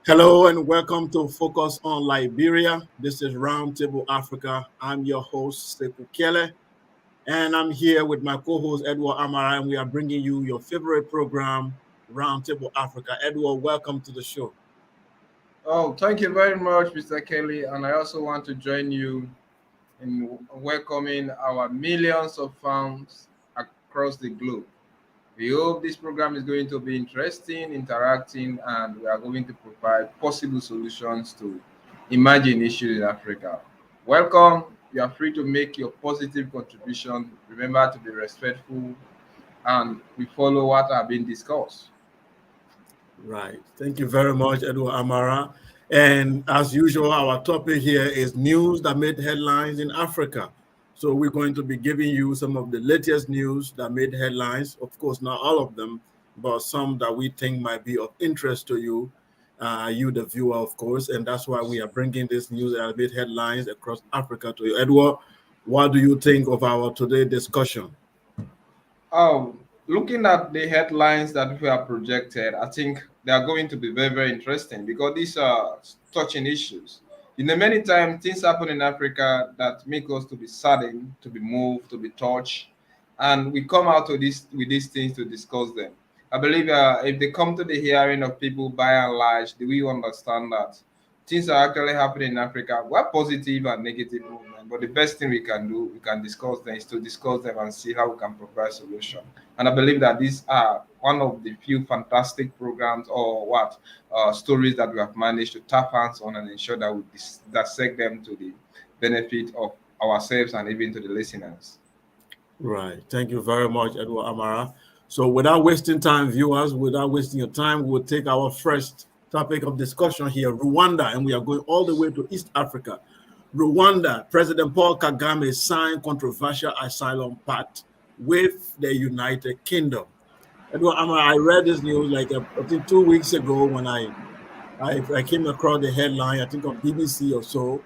Hello and welcome to Focus on Liberia. This is Roundtable Africa. I'm your host, Sekou Kele, and I'm here with my co-host, Edward Amara, and we are bringing you your favorite program, Roundtable Africa. Edward, welcome to the show. Oh, thank you very much, Mr. Kelly. And I also want to join you in welcoming our millions of fans across the globe. We hope this program is going to be interesting, interacting, and we are going to provide possible solutions to emerging issues in Africa. Welcome. You are free to make your positive contribution. Remember to be respectful and we follow what are being discussed. Right. Thank you very much, Edward Amara. And as usual, our topic here is news that made headlines in Africa. So we're going to be giving you some of the latest news that made headlines. Of course, not all of them, but some that we think might be of interest to you, you the viewer, of course. And that's why we are bringing this news that made headlines across Africa to you. Edward, what do you think of our today discussion? Oh, looking at the headlines that we are projected, I think they are going to be very, very interesting because these are touching issues. Many times things happen in Africa that make us to be saddened, to be moved, to be touched, and we come out of this with these things to discuss them. I believe if they come to the hearing of people by and large, do we understand that things are actually happening in Africa? We're positive and negative movement, but the best thing we can do, we can discuss them, is to discuss them and see how we can provide solution. And I believe that these are one of the few fantastic programs or stories that we have managed to tap hands on and ensure that we dissect them to the benefit of ourselves and even to the listeners. Right. Thank you very much, Edward Amara. So, without wasting time, viewers, without wasting your time, we'll take our first topic of discussion here, Rwanda, and we are going all the way to East Africa. Rwanda, President Paul Kagame signed controversial asylum pact with the United Kingdom. Edward Amara, I read this news like I think 2 weeks ago when I came across the headline, I think on BBC or so,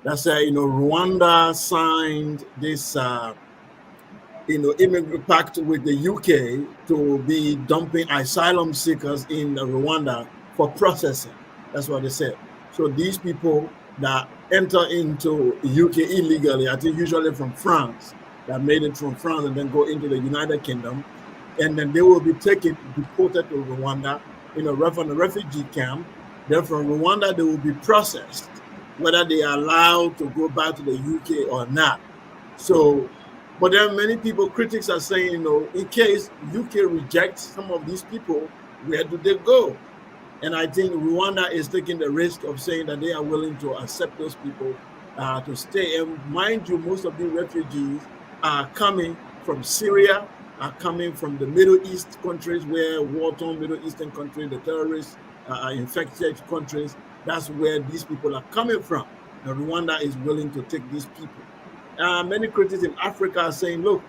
that said, Rwanda signed this immigrant pact with the UK to be dumping asylum seekers in Rwanda for processing. That's what they said. So these people that enter into UK illegally, I think usually from France, that made it from France and then go into the United Kingdom, and then they will be deported to Rwanda from a refugee camp. Then from Rwanda, they will be processed, whether they are allowed to go back to the UK or not. So but there are many people, critics are saying, in case UK rejects some of these people, where do they go? And I think Rwanda is taking the risk of saying that they are willing to accept those people to stay. And mind you, most of the refugees are coming from Syria, are coming from the Middle East countries where war-torn Middle Eastern countries, the terrorists are infected countries. That's where these people are coming from. And Rwanda is willing to take these people. Many critics in Africa are saying, look,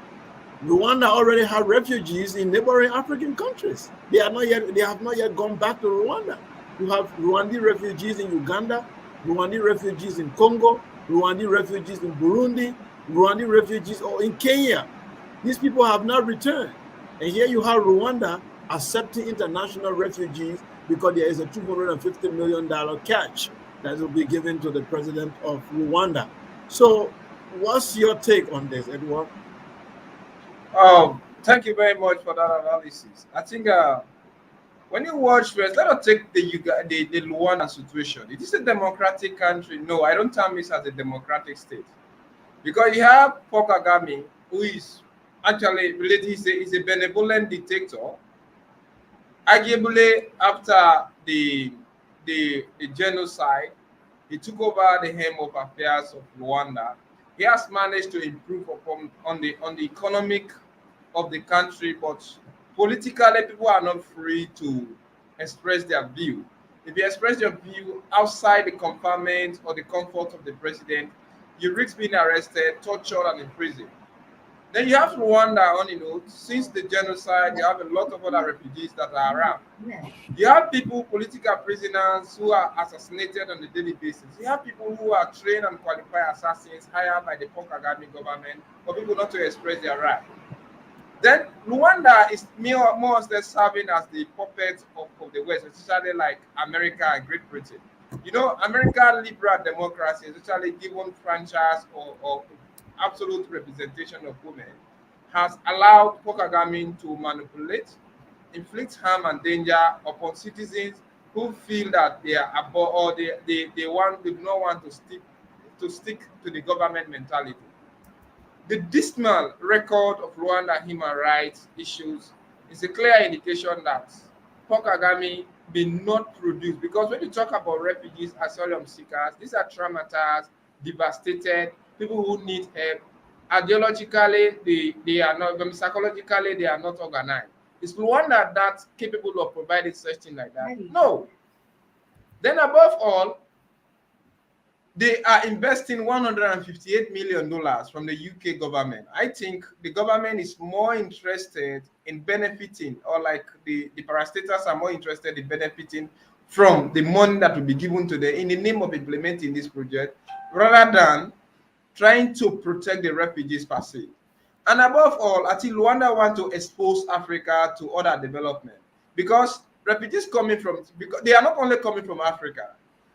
Rwanda already have refugees in neighboring African countries. They have not yet gone back to Rwanda. You have Rwandese refugees in Uganda, Rwandese refugees in Congo, Rwandese refugees in Burundi, Rwandese refugees in Kenya. These people have not returned. And here you have Rwanda accepting international refugees because there is a $250 million catch that will be given to the president of Rwanda. So what's your take on this, Edward? Thank you very much for that analysis. I think when you watch first, let us take the Rwanda situation. It is a democratic country. No, I don't term it as a democratic state because you have Paul Kagame, who is actually related. He's a benevolent dictator. Arguably, after the genocide, he took over the helm of affairs of Rwanda. He has managed to improve upon on the economic of the country, but politically people are not free to express their view. If you express your view outside the confinement or the comfort of the president, you risk being arrested, tortured, and imprisoned. Then you have Rwanda on, since the genocide, you have a lot of other refugees that are around. You have people, political prisoners, who are assassinated on a daily basis. You have people who are trained and qualified assassins hired by the Paul Kagame government for people not to express their right. Then Rwanda is more or less serving as the puppet of the West, especially like America and Great Britain. You know, American liberal democracy, especially given franchise or absolute representation of women, has allowed Paul Kagame to manipulate, inflict harm and danger upon citizens who feel that they are above or they do not want to stick to the government mentality. The dismal record of Rwanda human rights issues is a clear indication that Paul Kagame may not produce, because when you talk about refugees, asylum seekers, these are traumatized, devastated, people who need help. Ideologically, they are not, psychologically, they are not organized. Is Rwanda that capable of providing such thing like that? No. Then above all, they are investing $158 million from the UK government. I think the government is more interested in benefiting, or like the parastatals are more interested in benefiting from the money that will be given to them in the name of implementing this project, rather than trying to protect the refugees per se. And above all, I think Rwanda want to expose Africa to other development, because refugees coming from, because they are not only coming from Africa,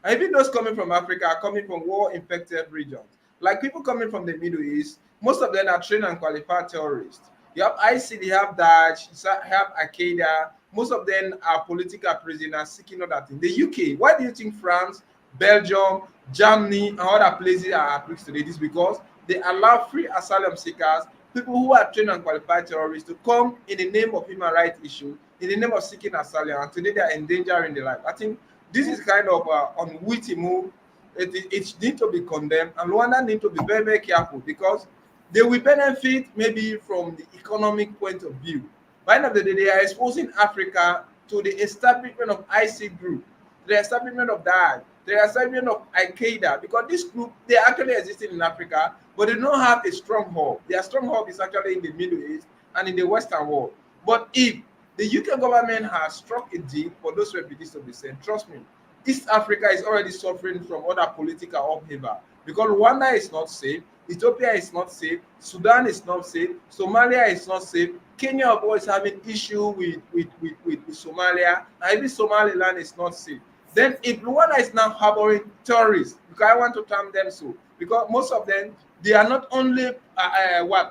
and even those coming from Africa are coming from war-infected regions. Like people coming from the Middle East, most of them are trained and qualified terrorists. You have ISIL, you have Daesh, you have Al Qaeda. Most of them are political prisoners seeking other things. The UK, why do you think France, Belgium, Germany, and other places are at risk today? This because they allow free asylum seekers, people who are trained and qualified terrorists, to come in the name of human rights issues, in the name of seeking asylum, and today they are endangering their life. I think this is kind of unwitty move. It needs to be condemned, and Rwanda need to be very, very careful, because they will benefit maybe from the economic point of view. By the end of the day, they are exposing Africa to the establishment of IC group, the establishment of Daesh, the establishment of Al Qaeda, because this group, they actually existing in Africa, but they don't have a strong hub. Their strong hub is actually in the Middle East and in the Western world. But if the UK government has struck a deal for those refugees to be sent, trust me, East Africa is already suffering from other political upheaval, because Rwanda is not safe, Ethiopia is not safe, Sudan is not safe, Somalia is not safe, Kenya is having issue with Somalia, and even Somaliland is not safe. Then if Rwanda is now harboring terrorists, because I want to term them so, because most of them, they are not only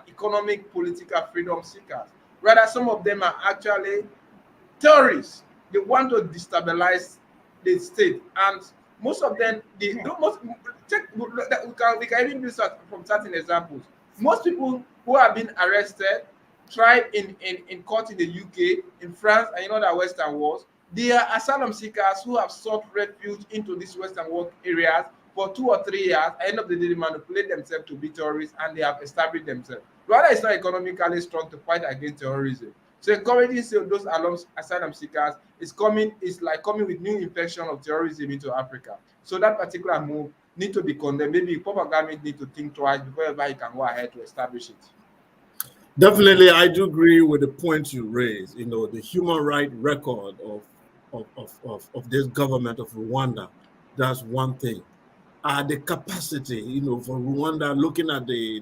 economic political freedom seekers, rather some of them are actually terrorists. They want to destabilize the state, and most of them, they don't most check. We can even do that from certain examples. Most people who have been arrested, tried in court in the UK, in France, and in other Western worlds, they are asylum seekers who have sought refuge into these Western world areas for 2 or 3 years. At the end of the day, they manipulate themselves to be terrorists, and they have established themselves. Rather, it's not economically strong to fight against terrorism. So encouraging those asylum seekers is like coming with new infection of terrorism into Africa. So that particular move need to be condemned. Maybe proper government need to think twice before ever he can go ahead to establish it. Definitely, I do agree with the points you raised. You know, the human right record of this government of Rwanda. That's one thing. The capacity, you know, for Rwanda, looking at the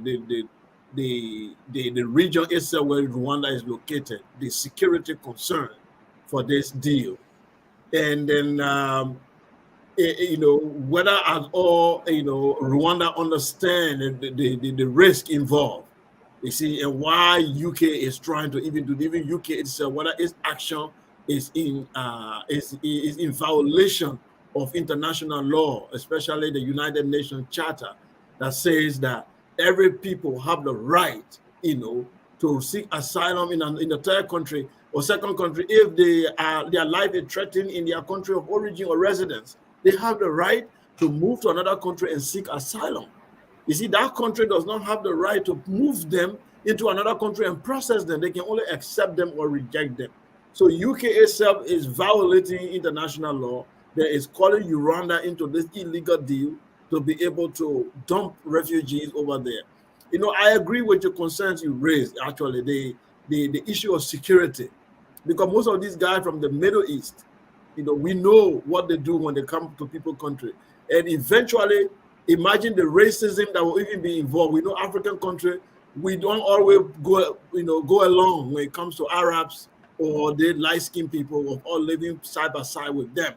region itself where Rwanda is located, the security concern for this deal, and then you know, whether at all, you know, Rwanda understand the risk involved. You see, and why UK is trying to even do, even UK itself, whether its action is in violation of international law, especially the United Nations Charter that says that every people have the right, you know, to seek asylum in a third country or second country if their life is threatened in their country of origin or residence. They have the right to move to another country and seek asylum. You see, that country does not have the right to move them into another country and process them. They can only accept them or reject them. So UK itself is violating international law. That is calling Rwanda into this illegal deal to be able to dump refugees over there. You know, I agree with your concerns you raised, actually, the issue of security. Because most of these guys from the Middle East, you know, we know what they do when they come to people's country. And eventually, imagine the racism that will even be involved. We know African country, we don't always go along when it comes to Arabs or the light-skinned people of all living side by side with them.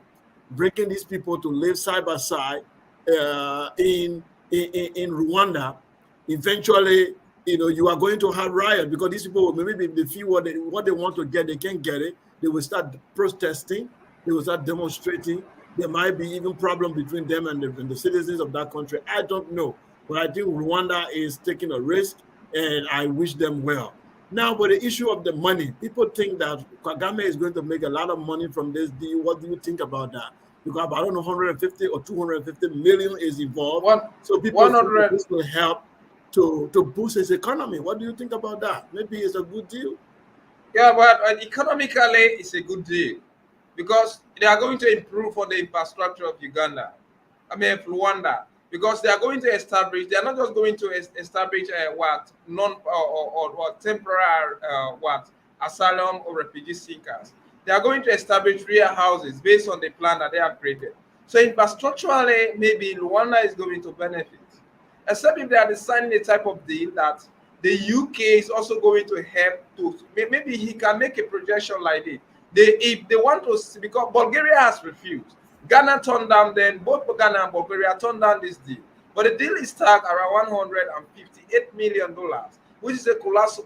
Bringing these people to live side by side in Rwanda, eventually, you are going to have riot because these people will maybe they feel what they want to get, they can't get it. They will start protesting. They will start demonstrating. There might be even problem between them and the citizens of that country. I don't know, but I think Rwanda is taking a risk, and I wish them well. Now, but the issue of the money, people think that Kagame is going to make a lot of money from this deal. What do you think about that? Because I don't know, 150 or 250 million is involved. One So people think that 100. this will help to boost his economy. What do you think about that? Maybe it's a good deal. Yeah, but economically, it's a good deal because they are going to improve on the infrastructure of Uganda. I mean, Rwanda, because they are going to establish. They are not just going to establish what non or temporary what asylum or refugee seekers. They are going to establish real houses based on the plan that they have created. So infrastructurally, maybe Rwanda is going to benefit, except if they are designing a type of deal that the UK is also going to help to maybe he can make a projection like this. If they want to, because Bulgaria has refused. Ghana turned down, then both Ghana and Bulgaria turned down this deal. But the deal is tagged around $158 million, which is a colossal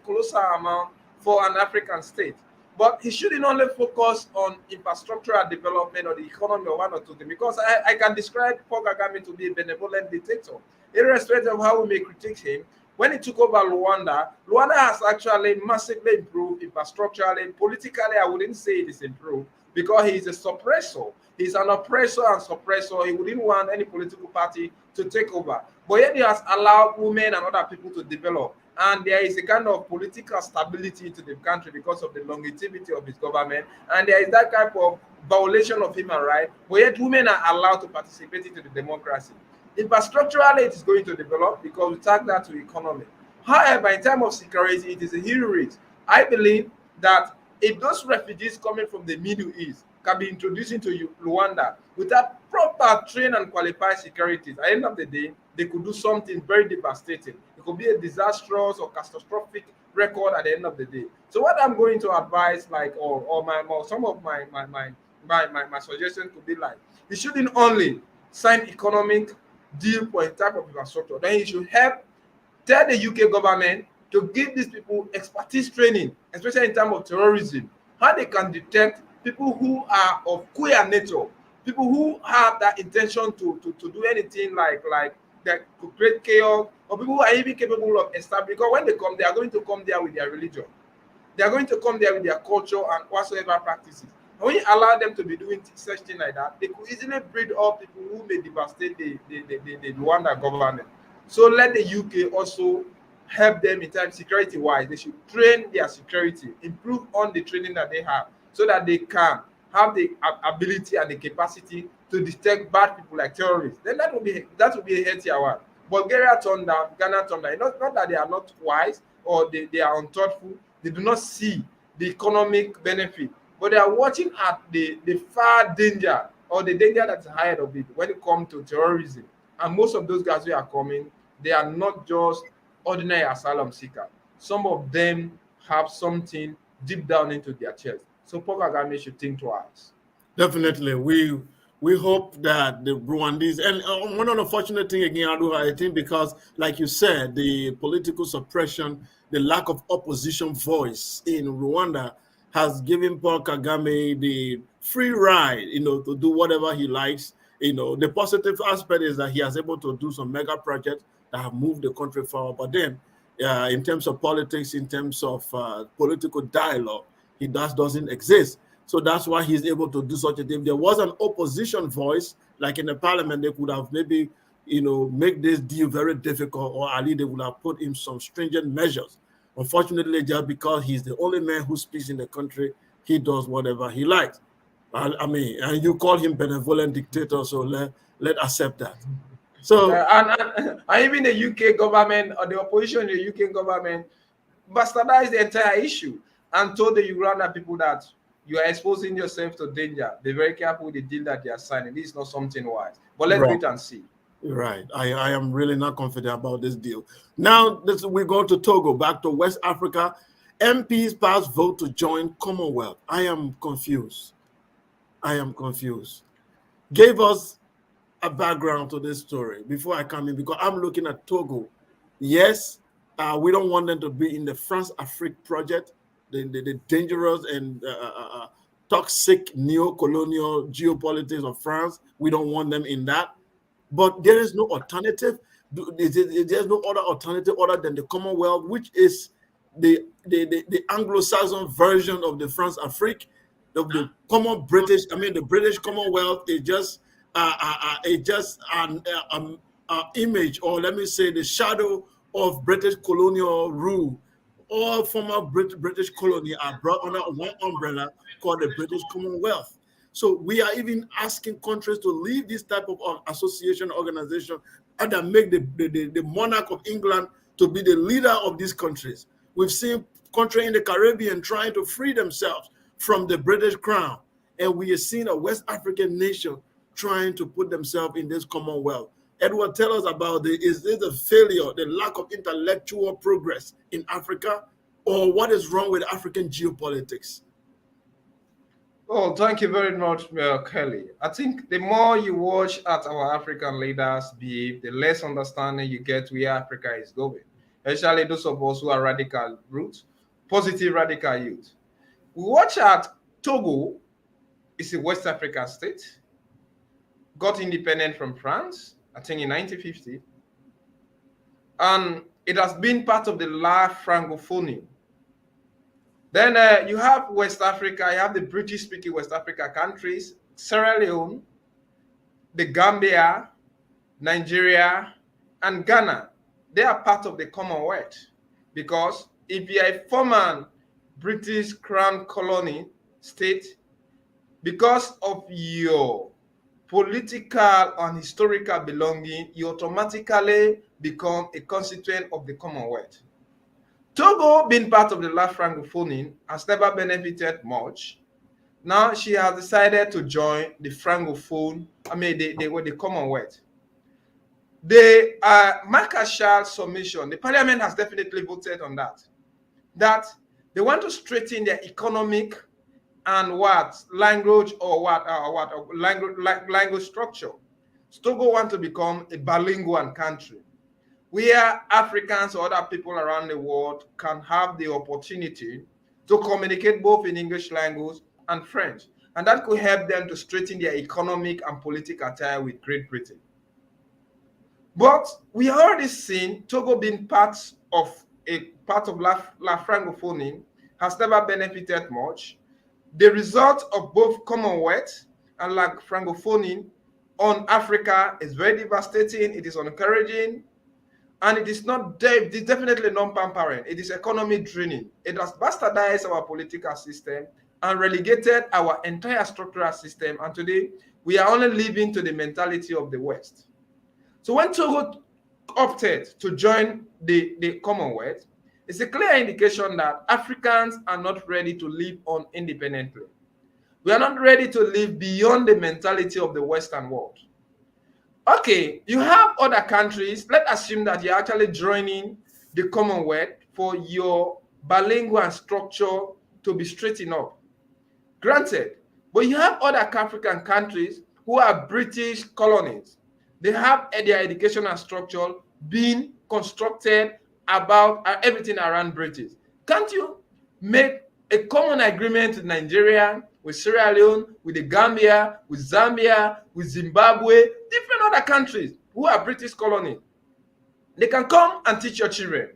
amount for an African state. But he shouldn't only focus on infrastructural development or the economy or one or two things, because I can describe Paul Kagame to be a benevolent dictator. Irrespective of how we may critique him, when he took over Rwanda, Rwanda has actually massively improved infrastructurally. Politically, I wouldn't say it is improved because he is a suppressor. He's an oppressor and suppressor. He wouldn't want any political party to take over. But yet he has allowed women and other people to develop. And there is a kind of political stability to the country because of the longevity of his government. And there is that type of violation of human rights, but yet women are allowed to participate into the democracy. Infrastructurally, it is going to develop because we tag that to economy. However, in terms of security, it is a huge risk. I believe that if those refugees coming from the Middle East can be introduced into Rwanda without proper trained and qualified securities, at the end of the day, they could do something very devastating. It could be a disastrous or catastrophic record at the end of the day. So what I'm going to advise, like, or my some of my suggestion could be like, you shouldn't only sign economic deal for a type of infrastructure. Then you should help tell the UK government to give these people expertise training, especially in terms of terrorism, how they can detect people who are of queer nature, people who have that intention to do anything like that could create chaos, or people who are even capable of establishing. Because when they come, they are going to come there with their religion. They are going to come there with their culture and whatsoever practices. And when you allow them to be doing such thing like that, they could easily breed up people who may devastate the Rwanda government. So let the UK also help them in terms security wise. They should train their security, improve on the training that they have, so that they can have the ability and the capacity to detect bad people like terrorists. Then that will be a healthier one. Bulgaria turned down, Ghana turned down. Not that they are not wise or they are unthoughtful. They do not see the economic benefit, but they are watching at the far danger or the danger that's ahead of it when it comes to terrorism. And most of those guys who are coming, they are not just ordinary asylum seekers. Some of them have something deep down into their chest. So Paul Kagame should think twice. Definitely, we hope that the Rwandese, and one unfortunate thing again, Adu, I think because, like you said, the political suppression, the lack of opposition voice in Rwanda has given Paul Kagame the free ride, to do whatever he likes. The positive aspect is that he has able to do some mega projects that have moved the country forward. But then, in terms of politics, in terms of political dialogue, he doesn't exist. So that's why he's able to do such a thing. If there was an opposition voice, like in the parliament, they could have maybe, make this deal very difficult, or at least they would have put in some stringent measures. Unfortunately, just because he's the only man who speaks in the country, he does whatever he likes. I mean, and you call him benevolent dictator, so let accept that. So And even the UK government or the opposition in the UK government bastardized the entire issue and told the Uganda people that you are exposing yourself to danger. Be very careful with the deal that they are signing. This is not something wise. But let's right. wait and see. Right. I am really not confident about this deal. Now we go to Togo, back to West Africa. MPs pass vote to join Commonwealth. I am confused. I am confused. Gave us a background to this story before I come in, because I'm looking at Togo. Yes, we don't want them to be in the France Afrique project, the dangerous and toxic neo-colonial geopolitics of France. We don't want them in that. But there is no alternative. There's no other alternative other than the Commonwealth, which is the Anglo-Saxon version of the France Afrique, of the common British. I mean, the British Commonwealth is just an image, or let me say, the shadow of British colonial rule. All former British colony are brought under one umbrella called the British Commonwealth. So we are even asking countries to leave this type of association organization and that make the monarch of England to be the leader of these countries. We've seen countries in the Caribbean trying to free themselves from the British crown. And we are seeing a West African nation trying to put themselves in this Commonwealth. Edward, tell us about is this a failure, the lack of intellectual progress in Africa, or what is wrong with African geopolitics? Oh, thank you very much, Kelly. I think the more you watch at our African leaders behave, the less understanding you get where Africa is going, especially those of us who are radical roots, positive radical youth. We watch at Togo, it's a West African state, got independent from France, I think in 1950, and it has been part of the La Francophonie. Then you have West Africa, you have the British speaking West Africa countries, Sierra Leone, the Gambia, Nigeria, and Ghana. They are part of the Commonwealth because if you are a former British Crown colony state, because of your political and historical belonging, you automatically become a constituent of the Commonwealth. Togo, being part of the La Francophonie, has never benefited much. Now she has decided to join the Francophone, the Commonwealth. The Marshall submission, the parliament has definitely voted on that. That they want to straighten their economic and language language structure. Togo want to become a bilingual country where Africans or other people around the world can have the opportunity to communicate both in English language and French. And that could help them to straighten their economic and political tie with Great Britain. But we already seen Togo being part of La Francophonie has never benefited much. The result of both Commonwealth and La Francophonie on Africa is very devastating. It is encouraging. And it is it is definitely non-pampering. It is economy draining. It has bastardized our political system and relegated our entire structural system. And today, we are only living to the mentality of the West. So when Togo opted to join the Commonwealth, it's a clear indication that Africans are not ready to live on independently. We are not ready to live beyond the mentality of the Western world. Okay, you have other countries. Let's assume that you're actually joining the Commonwealth for your bilingual structure to be straightened up. Granted, but you have other African countries who are British colonies. They have their educational structure being constructed about everything around British. Can't you make a common agreement with Nigeria, with Sierra Leone, with the Gambia, with Zambia, with Zimbabwe, different other countries who are British colonies? They can come and teach your children.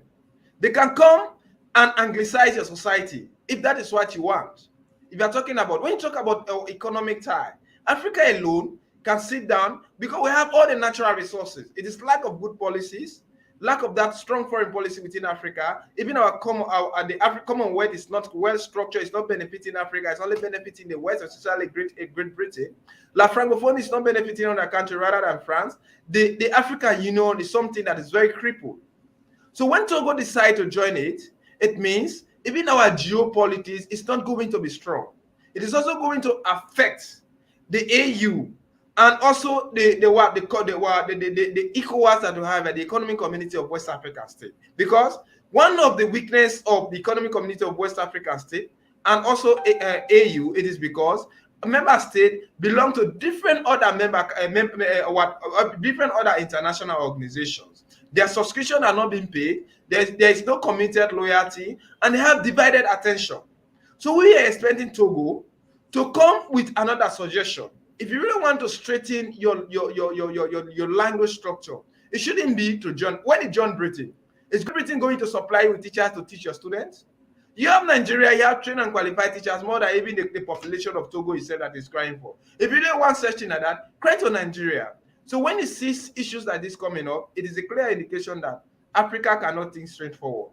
They can come and anglicize your society if that is what you want. If you're talking about, when you talk about economic tie, Africa alone can sit down because we have all the natural resources. It is lack of good policies, lack of that strong foreign policy within Africa. Even the Commonwealth is not well structured. It's not benefiting Africa. It's only benefiting the West, especially Great Britain. La Francophonie is not benefiting other country rather than France. The African Union is something that is very crippled. So when Togo decide to join it, it means even our geopolitics is not going to be strong. It is also going to affect the AU, and also the what the co- the what the ECOWAS that we have at the Economic Community of West African State. Because one of the weakness of the Economic Community of West African State and also AU, it is because a member state belong to different other different other international organizations. Their subscription are not being paid. There is no committed loyalty, and they have divided attention. So we are expecting Togo to come with another suggestion. If you really want to straighten your language structure, it shouldn't be to John. When is John Britain? Is Great Britain going to supply you with teachers to teach your students? You have Nigeria, you have trained and qualified teachers more than even the population of Togo you said that is crying for. If you don't want such thing like that, cry to Nigeria. So when you see issues like this coming up, it is a clear indication that Africa cannot think straightforward.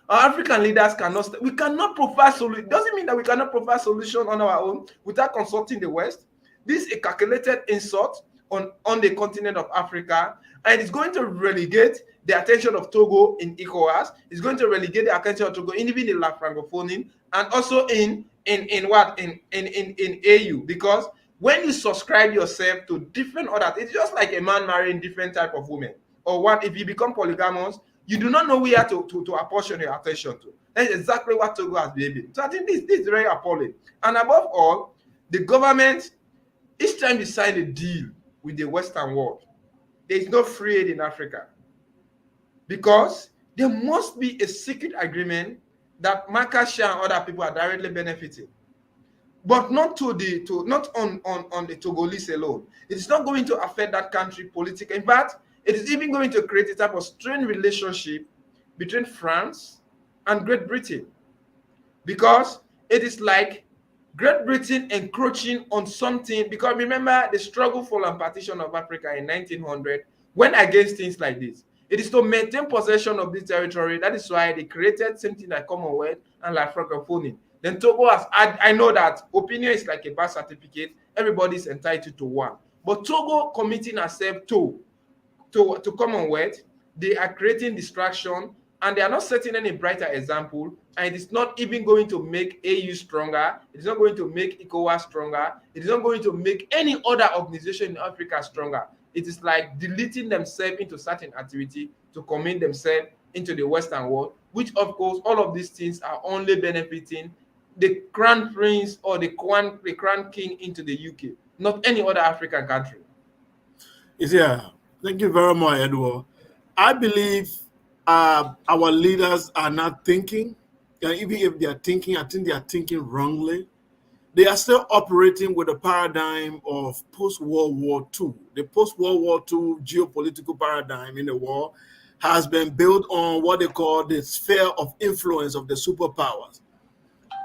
Our African leaders cannot, we cannot provide solution. Doesn't mean that we cannot provide solution on our own without consulting the West. This is a calculated insult on the continent of Africa, and it's going to relegate the attention of Togo in ECOWAS. It's going to relegate the attention of Togo in even in La Francophonie, and also in what in AU, because when you subscribe yourself to different others, it's just like a man marrying different type of women. Or what if you become polygamous, you do not know where to apportion your attention to. That's exactly what Togo has been doing. So I think this is very appalling. And above all, the government, each time you sign a deal with the Western world, there is no free aid in Africa, because there must be a secret agreement that Marcus Shah and other people are directly benefiting, but not not on the Togolese alone. It is not going to affect that country politically. In fact, it is even going to create a type of strained relationship between France and Great Britain, because it is like Great Britain encroaching on something. Because remember the struggle for and partition of Africa in 1900 went against things like this. It is to maintain possession of this territory. That is why they created something like Commonwealth and like Francophonie. Then Togo has, I know that opinion is like a birth certificate. Everybody is entitled to one. But Togo committing herself to Commonwealth, they are creating distraction, and they are not setting any brighter example, and it is not even going to make AU stronger. It is not going to make ECOWAS stronger. It is not going to make any other organization in Africa stronger. It is like deleting themselves into certain activity to commit themselves into the Western world, which of course all of these things are only benefiting the crown prince or the crown king into the UK, not any other African country. Yeah, thank you very much, Edward. I believe our leaders are not thinking, and even if they are thinking, I think they are thinking wrongly. They are still operating with a paradigm of post-World War II. The post-World War II geopolitical paradigm in the world has been built on what they call the sphere of influence of the superpowers.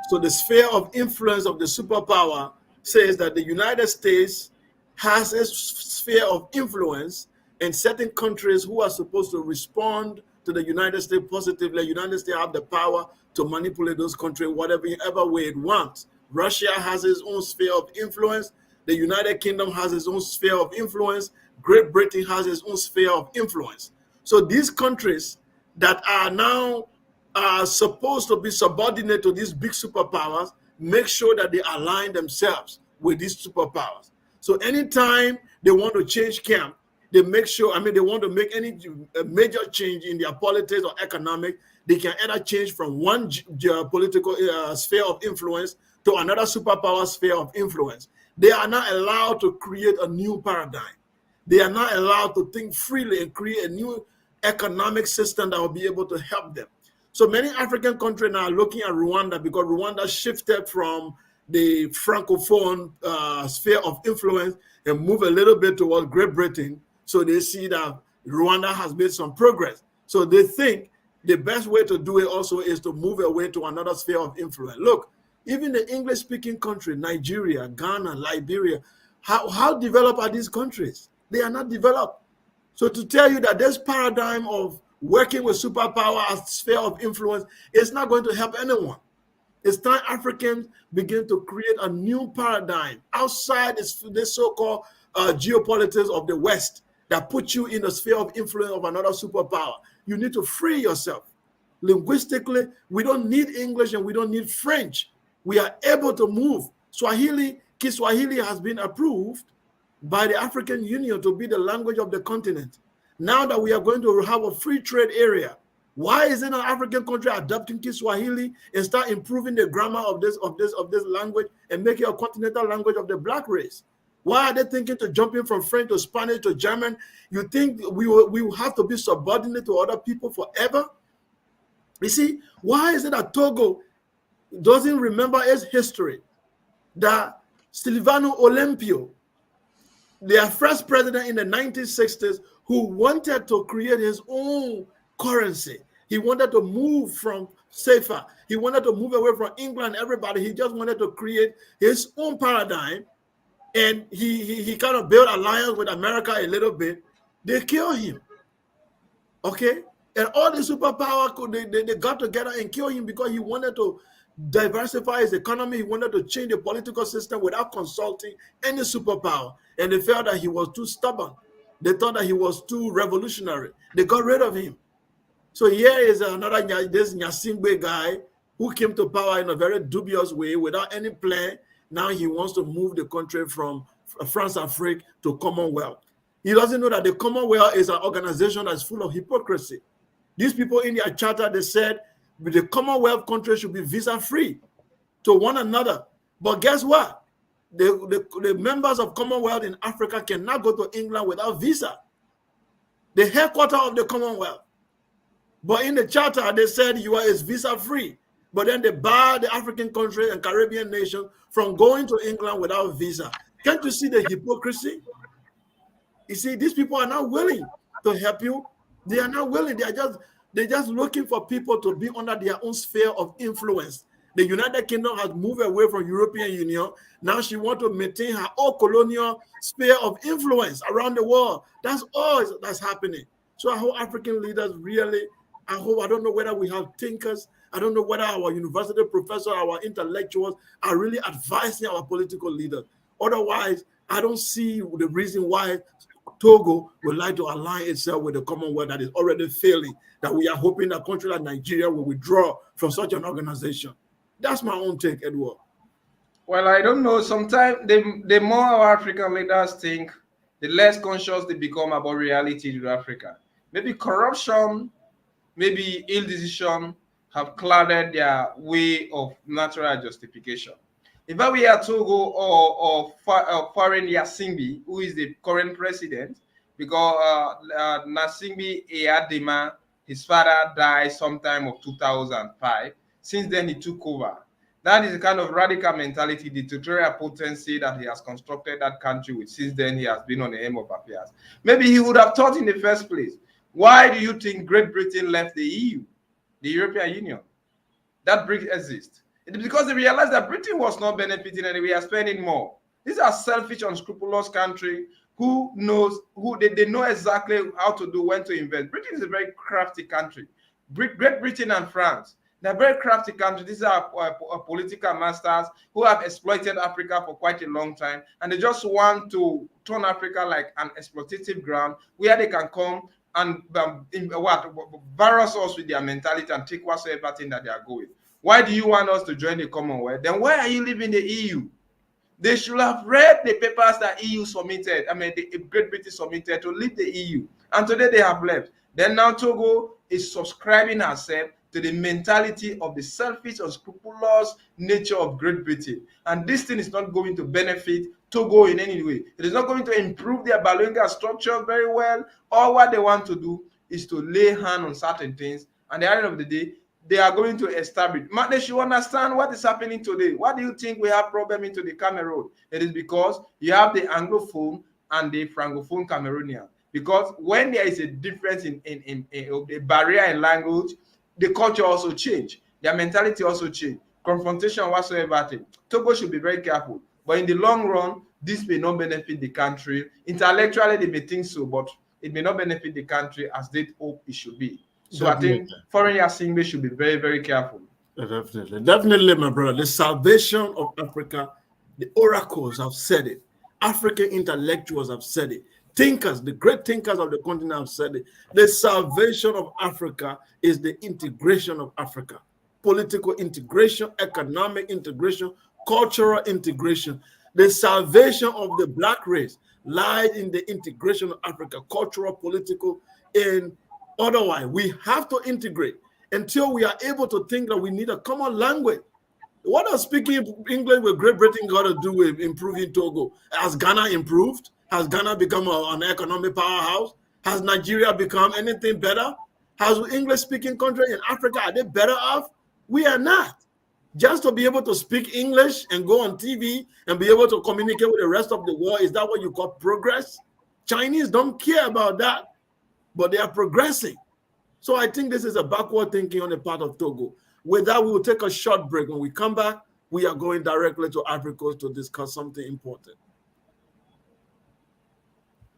So the sphere of influence of the superpower says that the United States has a sphere of influence, and certain countries who are supposed to respond to the United States positively, the United States have the power to manipulate those countries whatever way it wants. Russia has its own sphere of influence. The United Kingdom has its own sphere of influence. Great Britain has its own sphere of influence. So these countries that are now supposed to be subordinate to these big superpowers make sure that they align themselves with these superpowers. So anytime they want to change camp, they make sure, they want to make any major change in their politics or economic, they can either change from one political sphere of influence to another superpower sphere of influence. They are not allowed to create a new paradigm. They are not allowed to think freely and create a new economic system that will be able to help them. So many African countries now are looking at Rwanda because Rwanda shifted from the Francophone sphere of influence and moved a little bit towards Great Britain. So they see that Rwanda has made some progress. So they think the best way to do it also is to move away to another sphere of influence. Look, even the English-speaking country, Nigeria, Ghana, Liberia, how developed are these countries? They are not developed. So to tell you that this paradigm of working with superpower as sphere of influence is not going to help anyone. It's time Africans begin to create a new paradigm outside this so-called geopolitics of the West that puts you in the sphere of influence of another superpower. You need to free yourself. Linguistically, we don't need English and we don't need French. We are able to move. Kiswahili has been approved by the African Union to be the language of the continent. Now that we are going to have a free trade area, why isn't an African country adopting Kiswahili and start improving the grammar of this language and make it a continental language of the black race? Why are they thinking to jump in from French to Spanish to German? You think we will have to be subordinate to other people forever? You see, why is it that Togo doesn't remember its history? That Silvano Olympio, their first president in the 1960s, who wanted to create his own currency. He wanted to move from SAFA. He wanted to move away from England, everybody. He just wanted to create his own paradigm. And he kind of built alliance with America a little bit. They killed him. Okay? And all the superpower, they got together and killed him because he wanted to diversify his economy. He wanted to change the political system without consulting any superpower. And they felt that he was too stubborn. They thought that he was too revolutionary. They got rid of him. So here is another, this Nyasingbe guy who came to power in a very dubious way without any plan. Now he wants to move the country from France Afrique to Commonwealth. He doesn't know that the Commonwealth is an organization that's full of hypocrisy. These people in their charter, they said the Commonwealth countries should be visa-free to one another. But guess what? The members of Commonwealth in Africa cannot go to England without visa. The headquarters of the Commonwealth. But in the charter, they said is visa-free. But then they bar the African countries and Caribbean nations from going to England without visa. Can't you see the hypocrisy? You see, these people are not willing to help you. They are not willing. They're just looking for people to be under their own sphere of influence. The United Kingdom has moved away from European Union. Now she wants to maintain her own colonial sphere of influence around the world. That's all that's happening. So I hope African leaders really, I don't know whether we have thinkers. I don't know whether our university professors, our intellectuals are really advising our political leaders. Otherwise, I don't see the reason why Togo would like to align itself with the Commonwealth that is already failing, that we are hoping that a country like Nigeria will withdraw from such an organization. That's my own take, Edward. Well, I don't know. Sometimes the more our African leaders think, the less conscious they become about reality to Africa. Maybe corruption, maybe ill decision have clouded their way of natural justification. If I were Togo or foreign Yasimbi, who is the current president, because Nasimbi Eyadema, his father died sometime of 2005. Since then, he took over. That is the kind of radical mentality, dictatorial potency that he has constructed that country with. Since then, he has been on the aim of affairs. Maybe he would have thought in the first place, why do you think Great Britain left the EU, the European Union? That BRICS exists. It is because they realized that Britain was not benefiting and we are spending more. These are selfish, unscrupulous country who they know exactly how to do, when to invest. Britain is a very crafty country. Great Britain and France, they're very crafty countries. These are political masters who have exploited Africa for quite a long time, and they just want to turn Africa like an exploitative ground where they can come and virus us with their mentality and take whatsoever thing that they are going. Why do you want us to join the Commonwealth? Then why are you leaving the EU? They should have read the papers that EU submitted, the Great Britain submitted to leave the EU. And today they have left. Then now Togo is subscribing herself to the mentality of the selfish, unscrupulous nature of Great Britain. And this thing is not going to benefit Togo in any way. It is not going to improve their bilingual structure very well. All what they want to do is to lay hand on certain things. And at the end of the day, they are going to establish. They should understand what is happening today. Why do you think we have problem into the Cameroon? It is because you have the Anglophone and the Francophone Cameroonian. Because when there is a difference in the barrier in language, the culture also change. Their mentality also change. Confrontation whatsoever thing. Togo should be very careful. But in the long run, this may not benefit the country. Intellectually, they may think so, but it may not benefit the country as they hope it should be. So definitely. I think foreign Yasimbe should be very, very careful. Definitely, my brother. The salvation of Africa, the oracles have said it. African intellectuals have said it. Thinkers, the great thinkers of the continent have said it. The salvation of Africa is the integration of Africa. Political integration, economic integration, cultural integration. The salvation of the black race. lies in the integration of Africa, cultural, political, and otherwise. We have to integrate until we are able to think that we need a common language. What does speaking English with Great Britain got to do with improving Togo? Has Ghana improved? Has Ghana become an economic powerhouse? Has Nigeria become anything better? Has English-speaking countries in Africa, are they better off? We are not. Just to be able to speak English and go on TV and be able to communicate with the rest of the world, is that what you call progress? Chinese don't care about that, but they are progressing. So I think this is a backward thinking on the part of Togo. With that, we will take a short break. When we come back, we are going directly to Ivory Coast to discuss something important.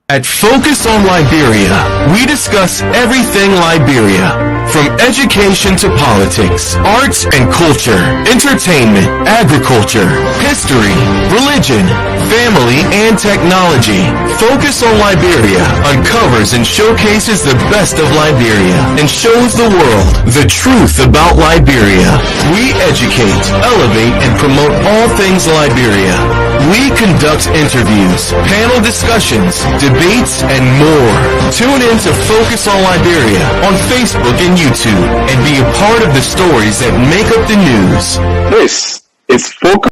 At Focus on Liberia, we discuss everything Liberia, from education to politics, arts and culture, entertainment, agriculture, history, religion, family, and technology. Focus on Liberia uncovers and showcases the best of Liberia and shows the world the truth about Liberia. We educate, elevate, and promote all things Liberia. We conduct interviews, panel discussions, debates, and more. Tune in to Focus on Liberia on Facebook and YouTube and be a part of the stories that make up the news. This is Focus.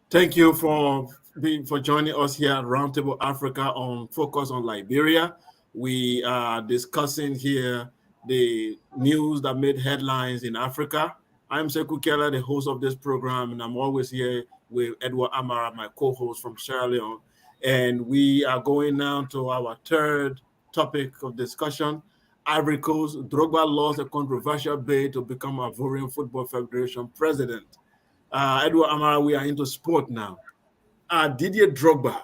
Thank you for joining us here at Roundtable Africa on Focus on Liberia. We are discussing here the news that made headlines in Africa. I'm Sekou Keller, the host of this program, and I'm always here with Edward Amara, my co-host from Sierra Leone. And we are going now to our third topic of discussion. Ivory Coast, Drogba lost a controversial bid to become Ivorian Football Federation president. Edward Amara, we are into sport now. Didier Drogba,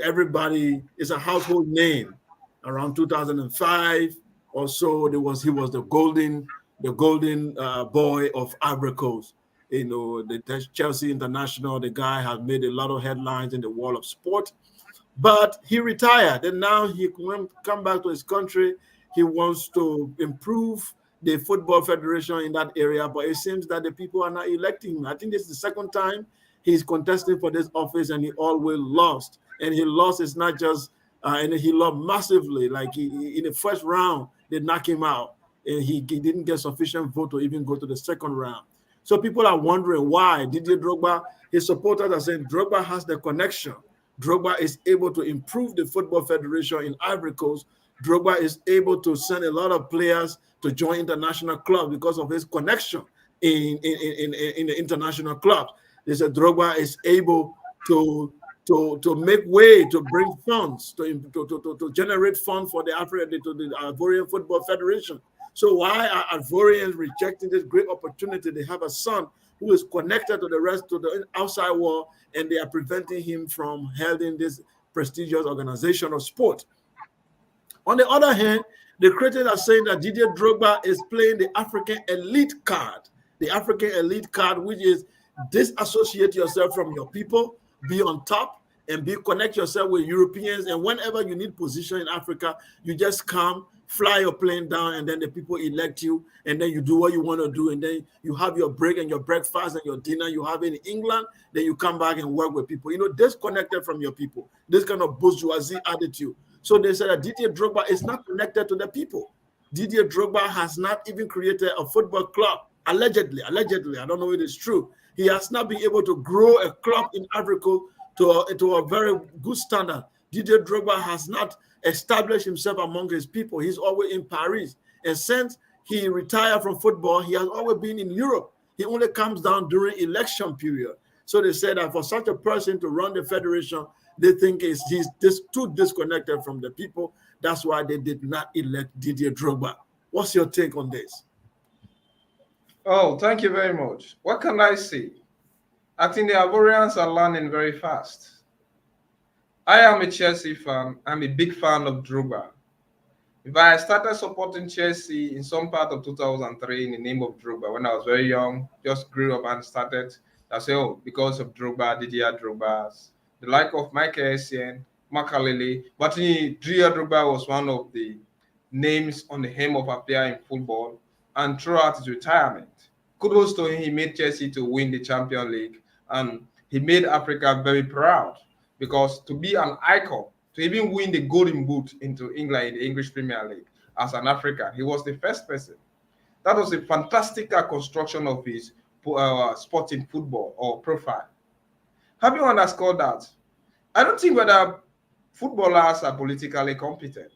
everybody is a household name. Around 2005 or so, he was the golden boy of Ivory Coast. The Chelsea international, the guy has made a lot of headlines in the world of sport. But he retired, and now he can come back to his country. He wants to improve the football federation in that area, but it seems that the people are not electing him. I think this is the second time he's contesting for this office, and he always lost. And he lost is not just, and he lost massively. Like in the first round, they knocked him out, and he didn't get sufficient vote to even go to the second round. So people are wondering why Didier Drogba, his supporters are saying Drogba has the connection. Drogba is able to improve the football federation in Ivory Coast. Drogba is able to send a lot of players to join international clubs because of his connection in the international clubs. They said Drogba is able to make way to bring funds to generate funds for the Ivorian Football Federation. So why are Ivorians rejecting this great opportunity? They have a son who is connected to the rest of the outside world, and they are preventing him from holding this prestigious organization of sport. On the other hand, the critics are saying that Didier Drogba is playing the African elite card. The African elite card, which is disassociate yourself from your people, be on top, and connect yourself with Europeans. And whenever you need position in Africa, you just come, fly your plane down, and then the people elect you, and then you do what you want to do, and then you have your break and your breakfast and your dinner you have in England, then you come back and work with people. Disconnected from your people. This kind of bourgeoisie attitude. So they said that Didier Drogba is not connected to the people. Didier Drogba has not even created a football club, allegedly. I don't know if it is true. He has not been able to grow a club in Africa to a very good standard. Didier Drogba has not established himself among his people. He's always in Paris. And since he retired from football, he has always been in Europe. He only comes down during election period. So they said that for such a person to run the federation, they think he's too disconnected from the people. That's why they did not elect Didier Drogba. What's your take on this? Oh, thank you very much. What can I say? I think the Ivorians are learning very fast. I am a Chelsea fan. I'm a big fan of Drogba. If I started supporting Chelsea in some part of 2003 in the name of Drogba when I was very young, just grew up and started. I say, oh, because of Drogba, Didier Drogba, the like of Michael Essien, Makalele, but Didier Drogba was one of the names on the hem of appear in football and throughout his retirement. Kudos to him, he made Chelsea to win the Champions League and he made Africa very proud because to be an icon, to even win the Golden Boot into England in the English Premier League as an African, he was the first person. That was a fantastic construction of his sporting football or profile. Having underscored that, I don't think whether footballers are politically competent.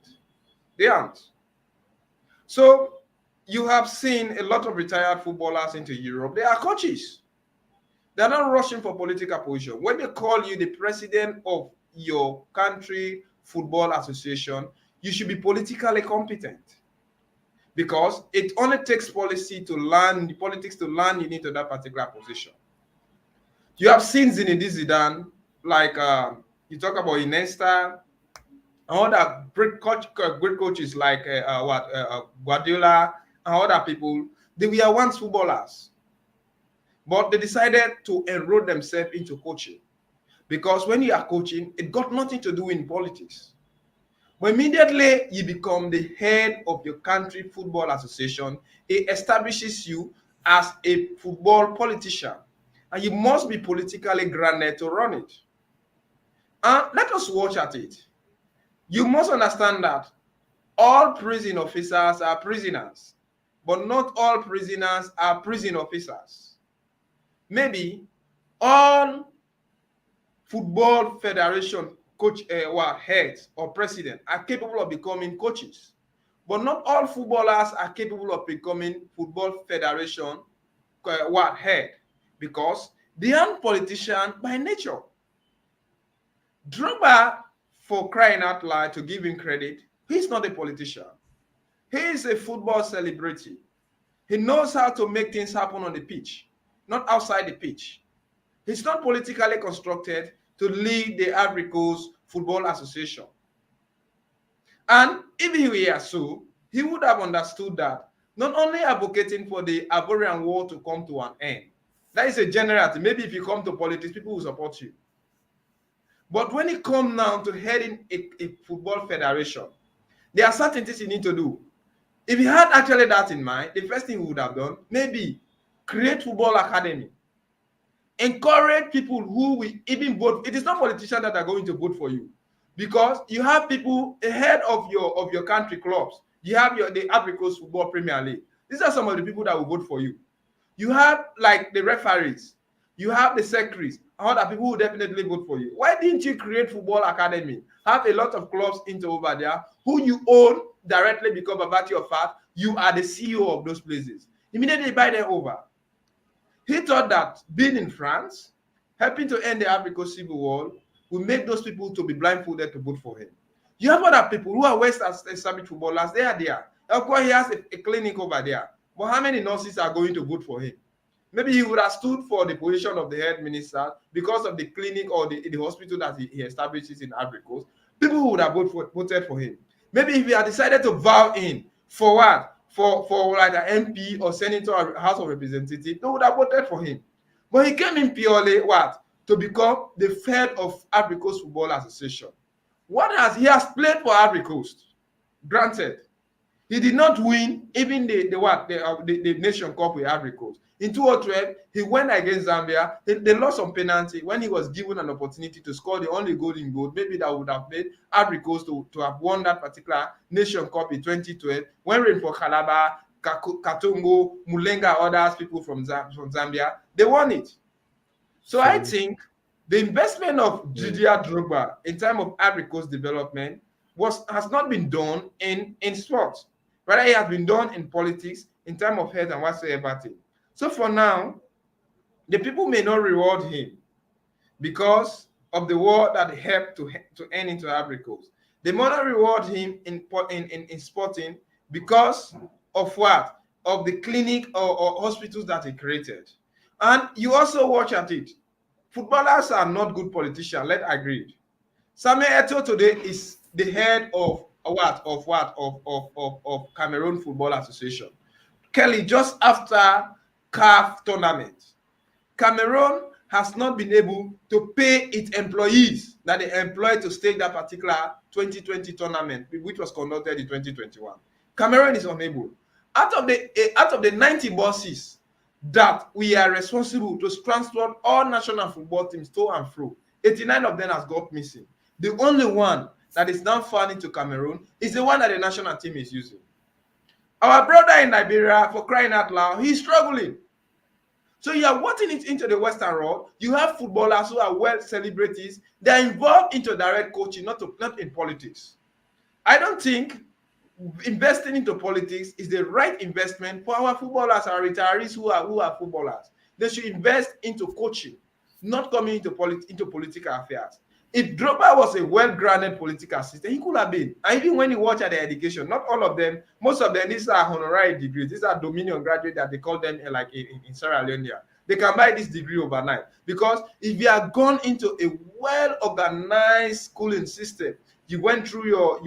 They aren't. So you have seen a lot of retired footballers into Europe. They are coaches. They're not rushing for political position. When they call you the president of your country football association, you should be politically competent because it only takes policy to learn, the politics to learn you into that particular position. You have seen Zinedine Zidane, like you talk about Iniesta, and other great coaches like Guardiola and other people. They were once footballers, but they decided to enroll themselves into coaching because when you are coaching, it got nothing to do in politics. But immediately you become the head of your country football association, it establishes you as a football politician, and you must be politically grounded to run it. And let us watch at it. You must understand that all prison officers are prisoners, but not all prisoners are prison officers. Maybe all football federation coach heads or president are capable of becoming coaches, but not all footballers are capable of becoming football federation head because they are politicians by nature. Drogba, for crying out loud, to give him credit, he's not a politician. He is a football celebrity. He knows how to make things happen on the pitch, not outside the pitch. He's not politically constructed to lead the Ivory Coast Football Association. And if he were so, he would have understood that not only advocating for the Ivorian War to come to an end, that is a generality. Maybe if you come to politics, people will support you. But when it comes now to heading a football federation, there are certain things you need to do. If he had actually that in mind, the first thing he would have done, maybe create football academy. Encourage people who will even vote. It is not politicians that are going to vote for you because you have people ahead of your country clubs. You have the Ivory Coast Football Premier League. These are some of the people that will vote for you. You have like the referees, you have the secretaries, and other people who definitely vote for you. Why didn't you create football academy? Have a lot of clubs into over there who you own directly because of virtue of fact you are the CEO of those places. Immediately buy them over. He thought that being in France, helping to end the African Civil War, will make those people to be blindfolded to vote for him. You have other people who are West established footballers, they are there. Of course, he has a clinic over there. But how many nurses are going to vote for him? Maybe he would have stood for the position of the head minister because of the clinic or the hospital that he establishes in Ivory Coast. People who would have voted for him. Maybe if he had decided to vow in for what? For like an MP or senator or House of Representatives, they would have voted for him. But he came in purely what? To become the head of Ivory Coast Football Association. He has played for Ivory Coast. Granted, he did not win even the Nation Cup with Ivory Coast. In 2012, he went against Zambia. They lost on penalty when he was given an opportunity to score the only goal in goal. Maybe that would have made Ivory Coast to have won that particular Nation Cup in 2012. When Rainford Calabar, Katongo, Mulenga, others people from Zambia, they won it. So I think the investment of Didier Drogba in terms of Ivory Coast development has not been done in sports. Rather, it has been done in politics, in terms of health and whatsoever thing. So for now, the people may not reward him because of the war that helped to end into Ivory Coast. They may not reward him in sporting because of what? Of the clinic or hospitals that he created. And you also watch at it. Footballers are not good politicians, let's agree. Samuel Eto'o today is the head of of Cameroon Football Association. Kelly, just after CAF tournament, Cameroon has not been able to pay its employees that they employed to stage that particular 2020 tournament, which was conducted in 2021. Cameroon is unable. Out of the 90 buses that we are responsible to transport all national football teams to and fro, 89 of them has got missing. The only one that is now found into Cameroon is the one that the national team is using. Our brother in Liberia, for crying out loud, he's struggling. So you are watching it into the Western world. You have footballers who are well celebrities. They're involved into direct coaching, not in politics. I don't think investing into politics is the right investment for our footballers, our retirees who are footballers. They should invest into coaching, not coming into political affairs. If Drogba was a well-grounded political system, he could have been. And even when you watch at their education, not all of them, most of them, these are honorary degrees. These are Dominion graduates that they call them like in Sierra Leone. They can buy this degree overnight. Because if you are gone into a well-organized schooling system, you went through your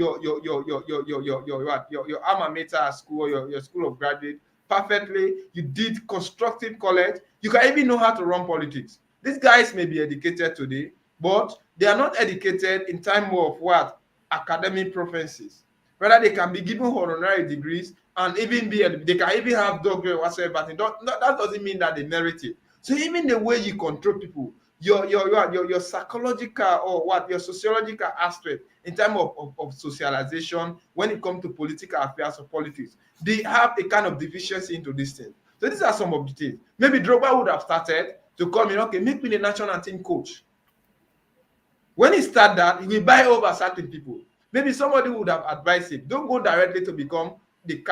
alma mater school, or your school of graduate perfectly, you did constructive college, you can even know how to run politics. These guys may be educated today, but they are not educated in time of what? Academic proficiencies. Rather, they can be given honorary degrees and even they can even have doctorate whatsoever. That doesn't mean that they merit it. So even the way you control people, your psychological or your sociological aspect in terms of socialization when it comes to political affairs or politics, they have a kind of deficiency into this thing. So these are some of the things. Maybe Drogba would have started to come in, okay, make me the national team coach. When he start that, he will buy over certain people. Maybe somebody would have advised him, don't go directly to become the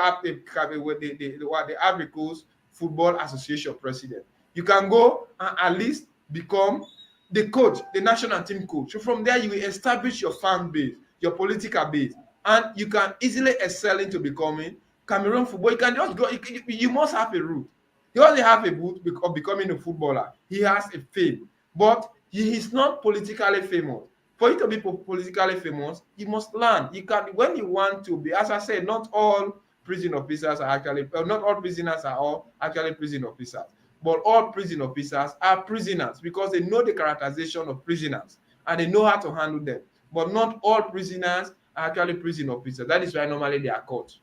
Ivory Coast Football Association president. You can go and at least become the coach, the national team coach. So from there, you will establish your fan base, your political base, and you can easily excel into becoming Cameroon football. You can just go. You must have a route. He doesn't have a route of becoming a footballer. He has a fame, but he is not politically famous. For you to be politically famous, you must learn. You can, when you want to be, as I said, not all prison officers are actually, not all prisoners are all actually prison officers. But all prison officers are prisoners because they know the characterization of prisoners and they know how to handle them. But not all prisoners are actually prison officers. That is why normally they are caught.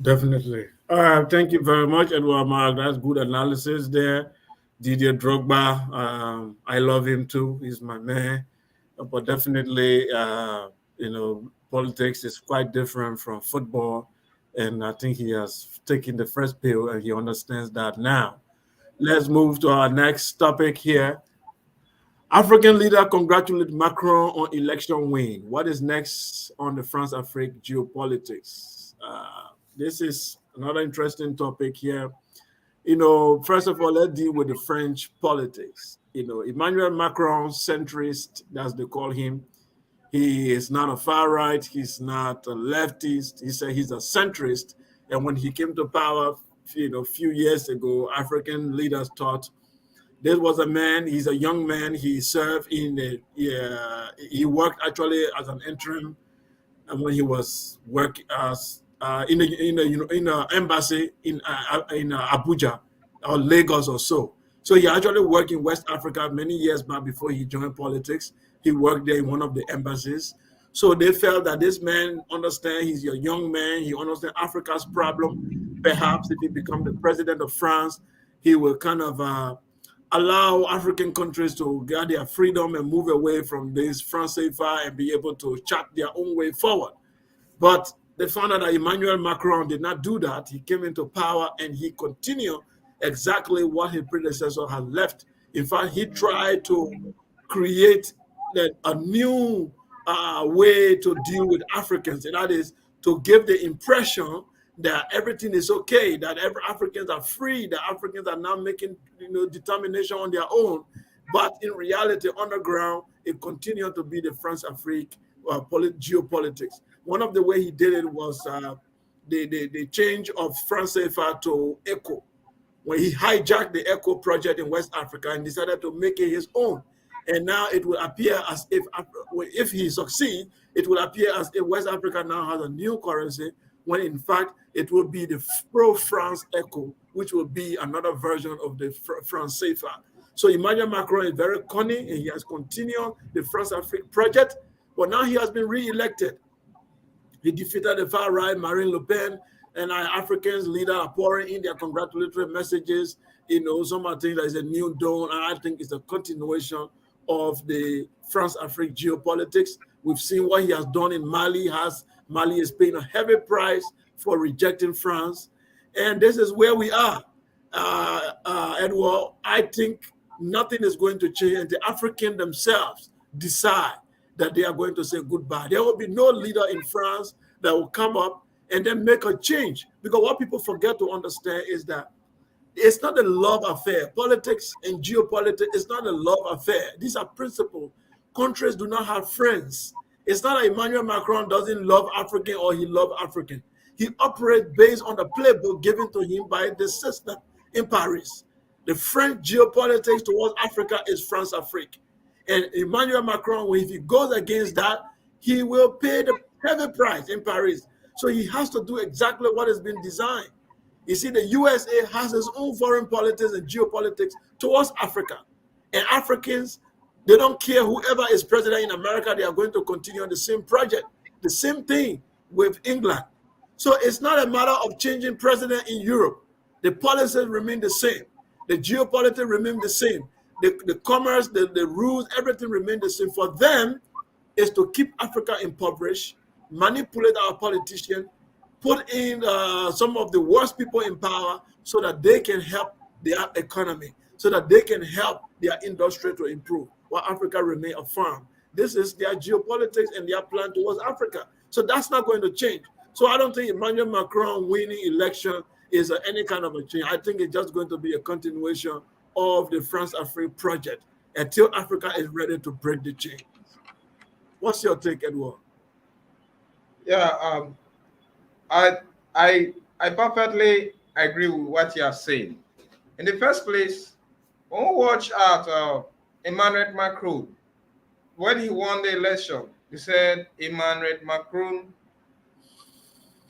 Definitely. Thank you very much, Edward Mark. That's good analysis there. Didier Drogba, I love him too. He's my man. But definitely, politics is quite different from football. And I think he has taken the first pill and he understands that now. Let's move to our next topic here. African leader congratulate Macron on election win. What is next on the France-Afrique geopolitics? This is another interesting topic here. First of all, let's deal with the French politics. Emmanuel Macron, centrist, as they call him, he is not a far right. He's not a leftist. He said he's a centrist. And when he came to power, a few years ago, African leaders thought this was a man. He's a young man. He served he worked actually as an interim, and when he was working as in the embassy in Abuja or Lagos or so. So he actually worked in West Africa many years back before he joined politics. He worked there in one of the embassies. So they felt that this man understands, he's a young man, he understands Africa's problem. Perhaps if he becomes the president of France, he will kind of allow African countries to get their freedom and move away from this franc CFA and be able to chart their own way forward. But they found out that Emmanuel Macron did not do that. He came into power and he continued exactly what his predecessor had left. In fact, he tried to create a new way to deal with Africans, and that is to give the impression that everything is okay, that every Africans are free, that Africans are now making determination on their own. But in reality, underground, it continued to be the France-Afrique geopolitics. One of the way he did it was the change of France CFA to ECO, when he hijacked the ECO project in West Africa and decided to make it his own. And now it will appear as if he succeeds, it will appear as if West Africa now has a new currency, when in fact it will be the pro-France echo, which will be another version of the France CFA. So Emmanuel Macron is very cunning, and he has continued the France-Afrique project, but now he has been re-elected. He defeated the far right, Marine Le Pen, and our Africans leader are pouring in their congratulatory messages. Some are saying that is a new dawn, and I think it's a continuation of the France-Afrique geopolitics. We've seen what he has done in Mali. Mali is paying a heavy price for rejecting France, and this is where we are. Edward, I think nothing is going to change, and the Africans themselves decide that they are going to say goodbye. There will be no leader in France that will come up and then make a change. Because what people forget to understand is that it's not a love affair. Politics and geopolitics is not a love affair. These are principles. Countries do not have friends. It's not that Emmanuel Macron doesn't love African or he loves African. He operates based on the playbook given to him by the system in Paris. The French geopolitics towards Africa is France-Afrique. And Emmanuel Macron, if he goes against that, he will pay the heavy price in Paris. So he has to do exactly what has been designed. You see, the USA has its own foreign politics and geopolitics towards Africa. And Africans, they don't care whoever is president in America, they are going to continue on the same project. The same thing with England. So it's not a matter of changing president in Europe. The policies remain the same. The geopolitics remain the same. The commerce, the rules, everything remains the same. For them, is to keep Africa impoverished, manipulate our politicians, put in some of the worst people in power so that they can help their economy, so that they can help their industry to improve, while Africa remain a farm. This is their geopolitics and their plan towards Africa. So that's not going to change. So I don't think Emmanuel Macron winning election is any kind of a change. I think it's just going to be a continuation of the France-Afrique project until Africa is ready to break the chain. What's your take, Edward? Yeah, I perfectly agree with what you are saying. In the first place, when we watch out Emmanuel Macron, when he won the election, he said Emmanuel Macron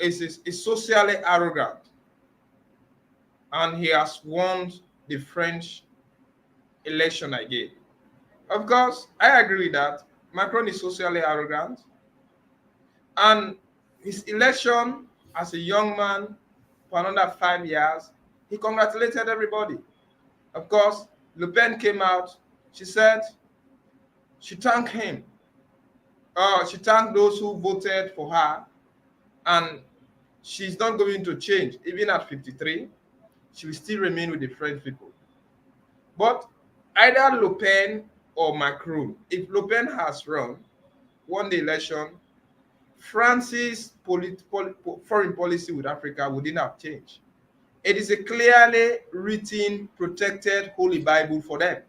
is socially arrogant, and he has won the French election again. Of course, I agree with that. Macron is socially arrogant, and his election as a young man for another 5 years, he congratulated everybody. Of course, Le Pen came out. She said she thanked him. She thanked those who voted for her, and she's not going to change. Even at 53, she will still remain with the French people. But either Le Pen or Macron, if Le Pen has won the election, France's foreign policy with Africa wouldn't have changed. It is a clearly written, protected Holy Bible for them.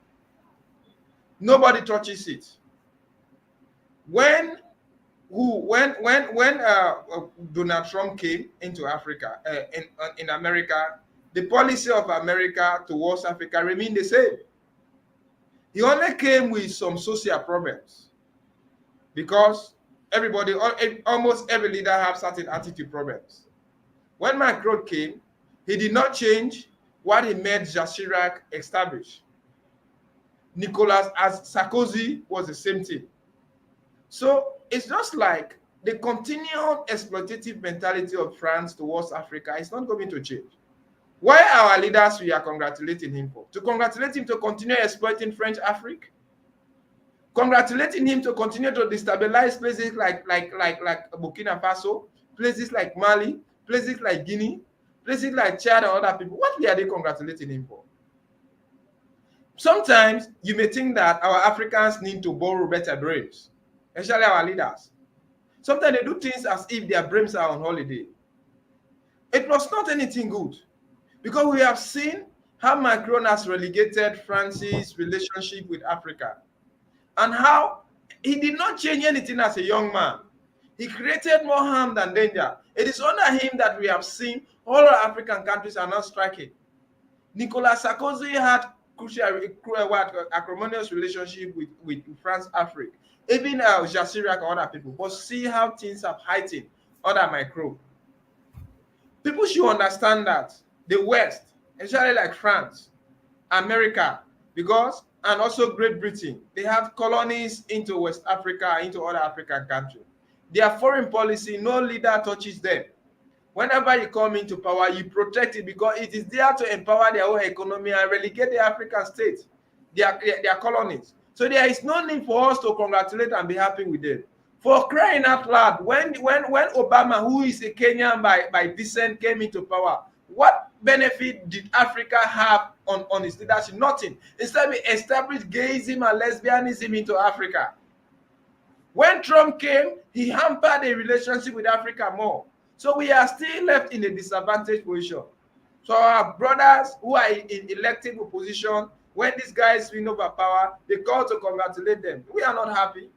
Nobody touches it. When Donald Trump came into Africa, in America, the policy of America towards Africa remained the same. He only came with some social problems because almost every leader have certain attitude problems. When Macron came, he did not change what he made Jacques Chirac establish. Nicolas Sarkozy was the same thing. So it's just like the continued exploitative mentality of France towards Africa is not going to change. Why our leaders we are congratulating him for? To congratulate him to continue exploiting French Africa? Congratulating him to continue to destabilize places like Burkina Faso, places like Mali, places like Guinea, places like Chad and other people. What are they congratulating him for? Sometimes you may think that our Africans need to borrow better brains, especially our leaders. Sometimes they do things as if their brains are on holiday. It was not anything good, because we have seen how Macron has relegated France's relationship with Africa, and how he did not change anything as a young man. He created more harm than danger. It is under him that we have seen all our African countries are not striking. Nicolas Sarkozy had acrimonious relationship with France, Africa, even Jasiriak and other people. But see how things have heightened under micro. People should understand that the West, especially like France, America, because and also Great Britain, they have colonies into West Africa, into other African countries. Their foreign policy, no leader touches them. Whenever you come into power, you protect it because it is there to empower their own economy and relegate the African states, their colonies. So there is no need for us to congratulate and be happy with them. For crying out loud, when Obama, who is a Kenyan by descent, came into power, what benefit did Africa have on his leadership? Nothing. Instead, we established gayism and lesbianism into Africa. When Trump came, he hampered the relationship with Africa more. So we are still left in a disadvantaged position. So our brothers who are in elected opposition, when these guys win over power, they call to congratulate them. We are not happy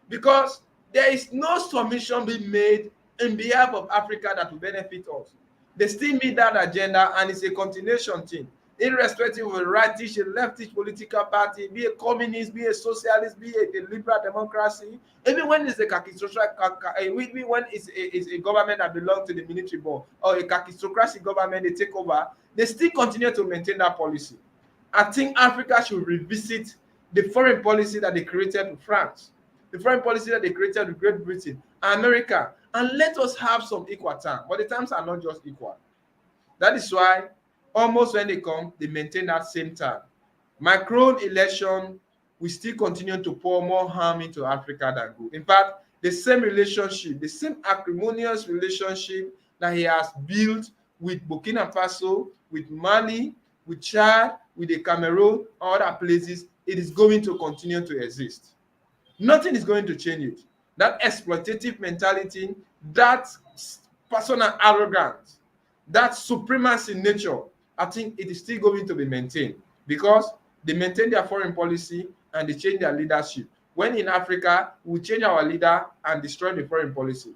because there is no submission being made in behalf of Africa that will benefit us. They still meet that agenda, and it's a continuation thing. Irrespective of a rightish, a leftish political party, be a communist, be a socialist, be a liberal democracy, even when it's a even when it's a government that belongs to the military board or a kakistocracy government, they take over, they still continue to maintain that policy. I think Africa should revisit the foreign policy that they created with France, the foreign policy that they created with Great Britain, America, and let us have some equal time. But the times are not just equal. That is why almost when they come, they maintain that same time. Macron election will still continue to pour more harm into Africa than good. In fact, the same relationship, the same acrimonious relationship that he has built with Burkina Faso, with Mali, with Chad, with the Cameroon, or other places, it is going to continue to exist. Nothing is going to change it. That exploitative mentality, that personal arrogance, that supremacy nature, I think it is still going to be maintained because they maintain their foreign policy and they change their leadership. When in Africa, we change our leader and destroy the foreign policy.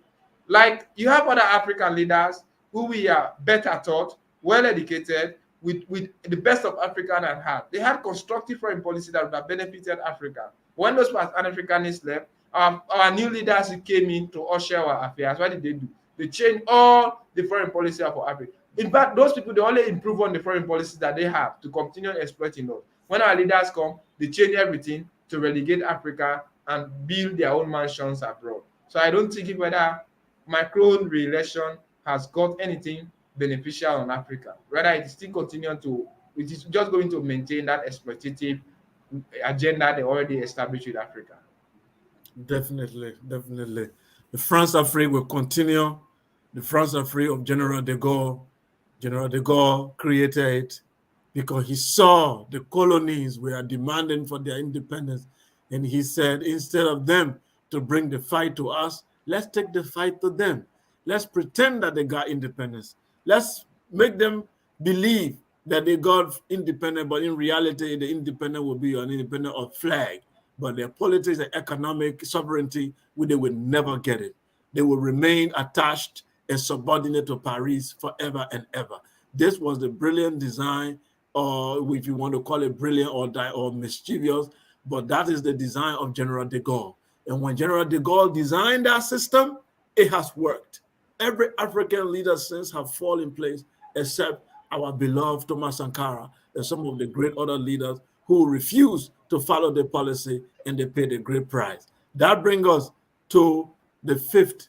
Like you have other African leaders who we are better taught, well educated, with the best of Africa that had. They had constructive foreign policy that would have benefited Africa. When those Pan-Africanists left, our new leaders who came in to usher our affairs, what did they do? They changed all the foreign policy for Africa. In fact, those people, they only improve on the foreign policies that they have to continue exploiting us. When our leaders come, they change everything to relegate Africa and build their own mansions abroad. So I don't think whether Macron re-election has got anything beneficial on Africa. Rather, it is still continuing to, it is just going to maintain that exploitative agenda they already established with Africa. Definitely, definitely. The France Afrique will continue. The France Afrique of General de Gaulle. General de Gaulle created it because he saw the colonies were demanding for their independence. And he said, instead of them to bring the fight to us, let's take the fight to them. Let's pretend that they got independence. Let's make them believe that they got independent, but in reality, the independent will be an independent of flag. But their politics and economic sovereignty, they will never get it. They will remain attached and subordinate to Paris forever and ever. This was the brilliant design, or if you want to call it brilliant or mischievous, but that is the design of General de Gaulle. And when General de Gaulle designed that system, it has worked. Every African leader since have fallen in place, except our beloved Thomas Sankara and some of the great other leaders who refused to follow the policy, and they paid a great price. That brings us to the fifth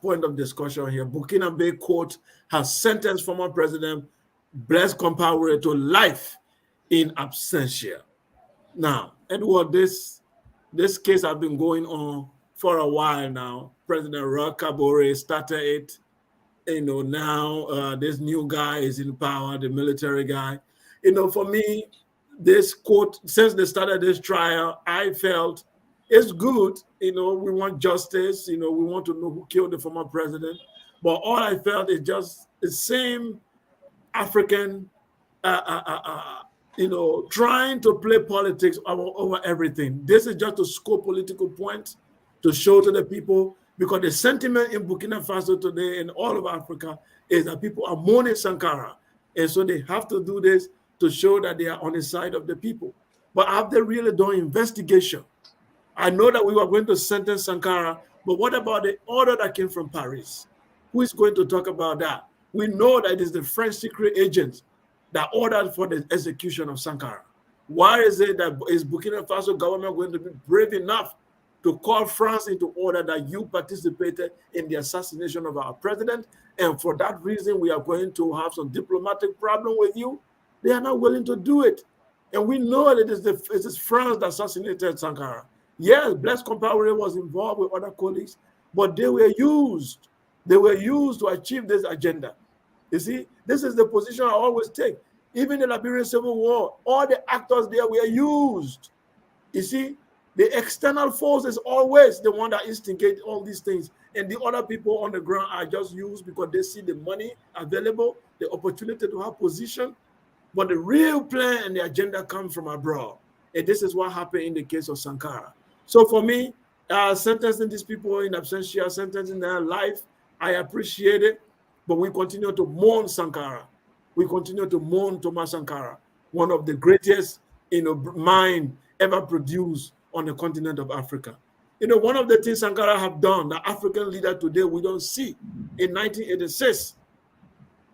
point of discussion here. Burkina Faso court has sentenced former President Blaise Compaoré to life in absentia. Now, Edward, this case has been going on for a while now. President Roch Kabore started it. Now this new guy is in power, the military guy. For me, this court, since they started this trial, I felt it's good. We want justice. We want to know who killed the former president. But all I felt is just the same African, trying to play politics over everything. This is just to score political points to show to the people, because the sentiment in Burkina Faso today and all of Africa is that people are mourning Sankara. And so they have to do this to show that they are on the side of the people. But have they really done investigation? I know that we were going to sentence Sankara, but what about the order that came from Paris? Who is going to talk about that? We know that it is the French secret agents that ordered for the execution of Sankara. Why is it that is Burkina Faso government going to be brave enough to call France into order that you participated in the assassination of our president, and for that reason we are going to have some diplomatic problem with you? They are not willing to do it. And we know that it is France that assassinated Sankara. Yes, Blaise Compaoré was involved with other colleagues, but they were used. They were used to achieve this agenda. You see, this is the position I always take. Even in the Liberian Civil War, all the actors there were used. You see, the external force is always the one that instigates all these things. And the other people on the ground are just used because they see the money available, the opportunity to have position. But the real plan and the agenda come from abroad. And this is what happened in the case of Sankara. So for me, sentencing these people in absentia, sentencing their life, I appreciate it. But we continue to mourn Sankara. We continue to mourn Thomas Sankara, one of the greatest mind ever produced on the continent of Africa. One of the things Sankara have done, the African leader today we don't see. In 1986,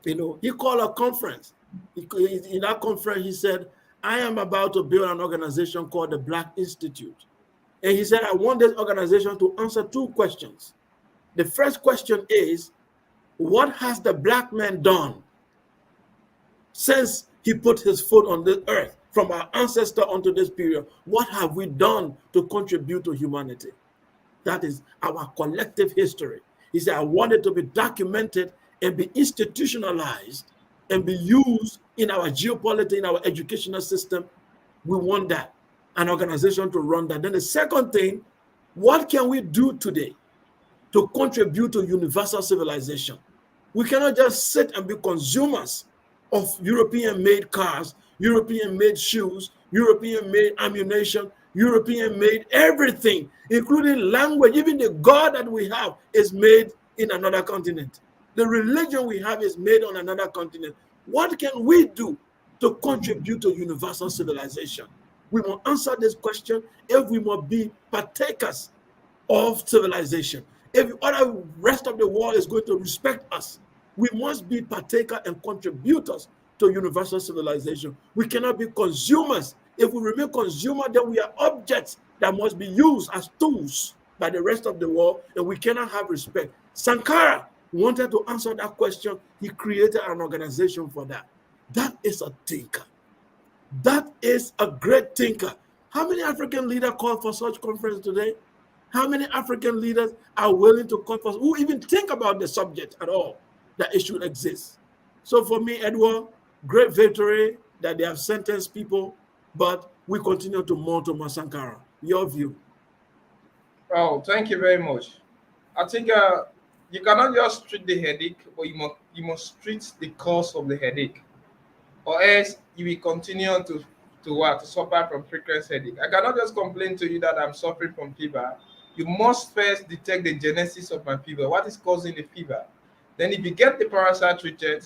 he called a conference. In that conference, he said, I am about to build an organization called the Black Institute. And he said, I want this organization to answer two questions. The first question is, what has the black man done since he put his foot on this earth, from our ancestor onto this period? What have we done to contribute to humanity? That is our collective history. He said, I want it to be documented and be institutionalized and be used in our geopolitics, in our educational system. We want that, an organization to run that. Then the second thing, what can we do today to contribute to universal civilization? We cannot just sit and be consumers of European-made cars, European-made shoes, European-made ammunition, European-made everything, including language. Even the God that we have is made in another continent. The religion we have is made on another continent. What can we do to contribute to universal civilization? We must answer this question if we must be partakers of civilization. If the other rest of the world is going to respect us, we must be partaker and contributors to universal civilization. We cannot be consumers. If we remain consumers, then we are objects that must be used as tools by the rest of the world, and we cannot have respect. Sankara wanted to answer that question. He created an organization for that. That is a thinker. That is a great thinker. How many African leaders call for such conference today? How many African leaders are willing to come for, who even think about the subject at all, that it should exist? So for me, Edward, great victory that they have sentenced people, but we continue to mourn Thomas Sankara. Your view? Oh, thank you very much. I think you cannot just treat the headache, but you must treat the cause of the headache, or else you will continue to suffer from frequent headache. I cannot just complain to you that I'm suffering from fever. You must first detect the genesis of my fever. What is causing the fever? Then if you get the parasite treated,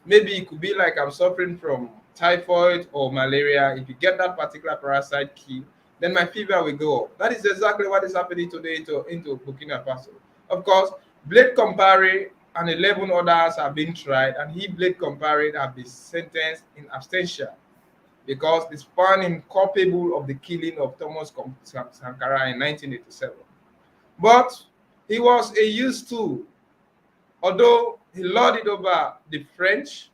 maybe it could be like I'm suffering from typhoid or malaria. If you get that particular parasite killed, then my fever will go up. That is exactly what is happening today into Burkina Faso. Of course, Blade Compaoré and 11 others have been tried, and Blade Compaoré have been sentenced in absentia because it's found him culpable of the killing of Thomas Sankara in 1987. But he was a used tool, although he lorded over the French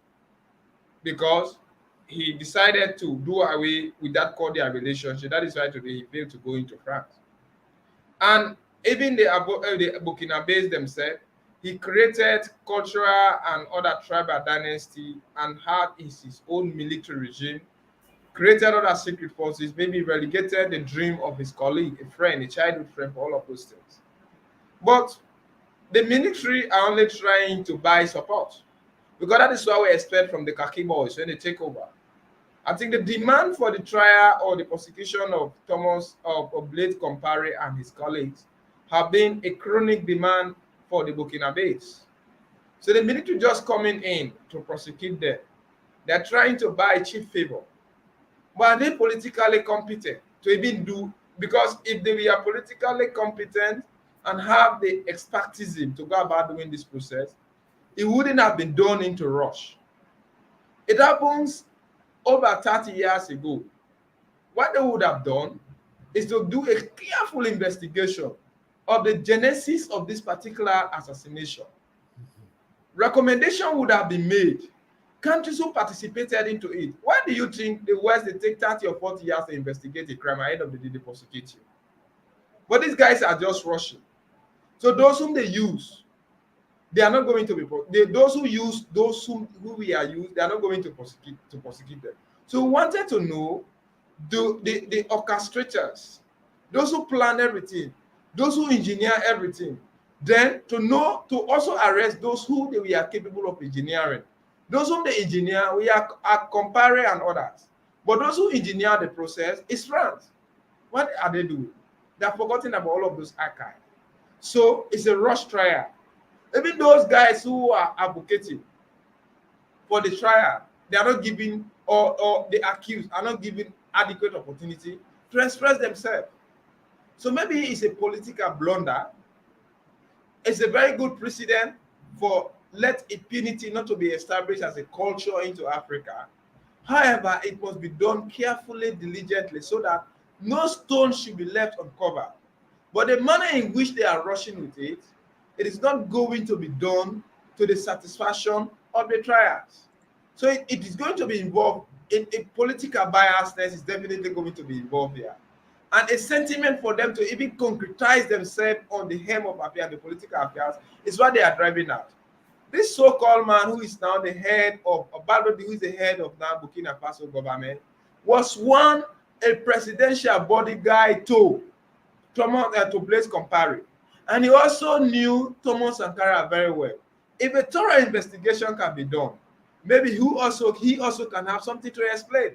because he decided to do away with that cordial relationship. That is why today he failed to go into France. And even the Burkinabés themselves, he created cultural and other tribal dynasty and had his own military regime, created other secret forces, maybe relegated the dream of his colleague, a friend, a childhood friend, for all of those things. But the military are only trying to buy support, because that is what we expect from the khaki boys when they take over. I think the demand for the trial or the prosecution of Blade Compaoré and his colleagues have been a chronic demand for the Burkinabés. So the military just coming in to prosecute them. They're trying to buy cheap favor. But are they politically competent to even do? Because if they were politically competent and have the expertise to go about doing this process, it wouldn't have been done into rush. It happens over 30 years ago. What they would have done is to do a careful investigation of the genesis of this particular assassination. Recommendation would have been made. Countries who participated into it. Why do you think the West they take 30 or 40 years to investigate a crime, at the end of the day they prosecute you? But these guys are just rushing. So those whom they use, they are not going to be those who use those who we are used, they are not going to prosecute them. So we wanted to know the orchestrators, those who plan everything, those who engineer everything, then to know to also arrest those who they are capable of engineering. Those whom they engineer, we are comparing and others. But those who engineer the process is France. What are they doing? They are forgetting about all of those archives. So it's a rush trial. Even those guys who are advocating for the trial, they are not giving, or the accused are not given adequate opportunity to express themselves. So maybe it's a political blunder. It's a very good precedent for let impunity not to be established as a culture into Africa. However, it must be done carefully, diligently, so that no stone should be left uncovered. But the manner in which they are rushing with it, it is not going to be done to the satisfaction of the trials. So it is going to be involved in a political biasness is definitely going to be involved here. And a sentiment for them to even concretize themselves on the hem of affairs, the political affairs, is what they are driving at. This so-called man who is now the head of Balodi, who is the head of now Burkina Faso government, was one a presidential bodyguard to Blaise Compaoré. And he also knew Thomas Sankara very well. If a thorough investigation can be done, maybe he also can have something to explain.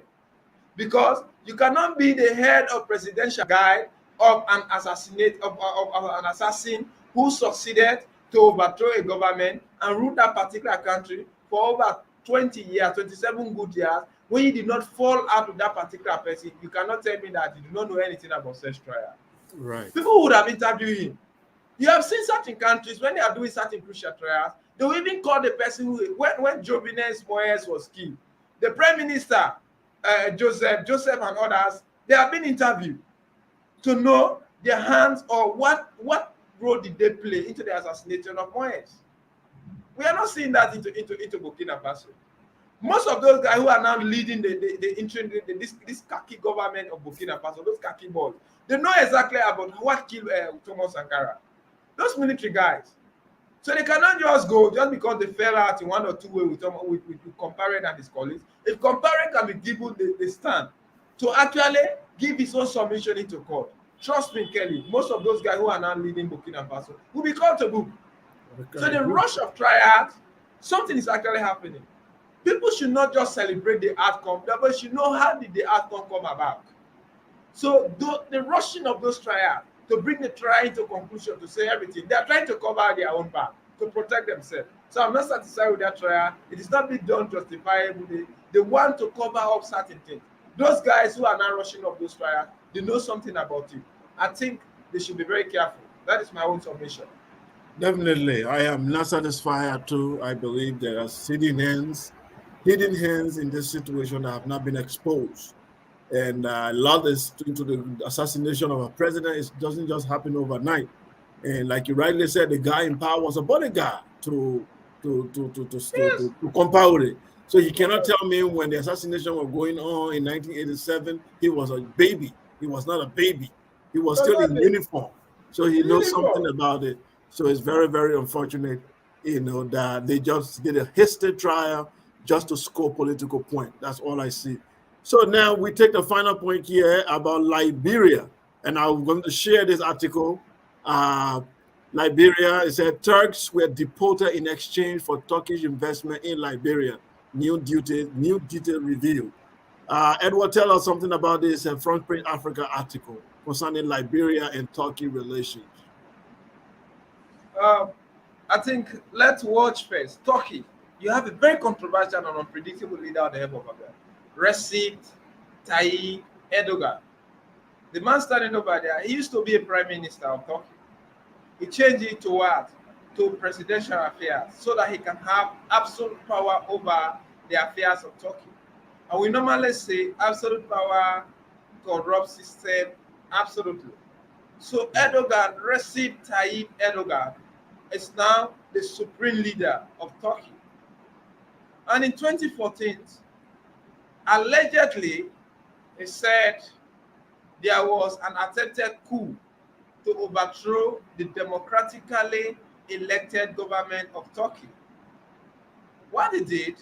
Because you cannot be the head of presidential guide of an assassin who succeeded to overthrow a government and rule that particular country for over 20 years, 27 good years, when you did not fall out with that particular person. You cannot tell me that you do not know anything about such trial. Right. People would have interviewed him. You have seen certain countries, when they are doing certain crucial trials, they will even call the person who, when Jovenel Moïse was killed, the prime minister, Joseph and others, they have been interviewed to know their hands or what role did they play into the assassination of Moïse. We are not seeing that into Burkina Faso. Most of those guys who are now leading this khaki government of Burkina Faso, those khaki boys, they know exactly about what killed Thomas Sankara. Those military guys. So they cannot just go just because they fell out in one or two ways with Compaoré and his colleagues. If Compaoré can be given the stand to actually give his own submission into court, trust me, Kelly, most of those guys who are now leading Burkina Faso will be called to book. Okay. So the rush of trials, something is actually happening. People should not just celebrate the outcome, but should know how did the outcome come about. So the rushing of those trials to bring the trial into conclusion, to say everything, they are trying to cover their own back, to protect themselves. So I'm not satisfied with that trial. It is not being done justifiably. They want to cover up certain things. Those guys who are now rushing up those trials, they know something about it. I think they should be very careful. That is my own submission. Definitely. I am not satisfied too. I believe there are hidden hands in this situation that have not been exposed. And a lot is into the assassination of a president. It doesn't just happen overnight. And like you rightly said, the guy in power was a bodyguard to Compaoré. So you cannot tell me when the assassination was going on in 1987, he was a baby. He was not a baby. He was still in uniform. So he knows something about it. So it's very, very unfortunate, that they just did a hasty trial just to score political point. That's all I see. So now we take the final point here about Liberia. And I'm going to share this article. Liberia, it said Turks were deported in exchange for Turkish investment in Liberia. New detail revealed. Edward, tell us something about this Front Page Africa article concerning Liberia and Turkey relations. I think let's watch first. Turkey. You have a very controversial and unpredictable leader at the help of Africa. Recep Tayyip Erdogan. The man standing over there, he used to be a prime minister of Turkey. He changed it to what? To presidential affairs so that he can have absolute power over the affairs of Turkey. And we normally say absolute power corrupts system, absolutely. So Erdogan, Recep Tayyip Erdogan, is now the supreme leader of Turkey. And in 2014, allegedly, he said there was an attempted coup to overthrow the democratically elected government of Turkey. What he did,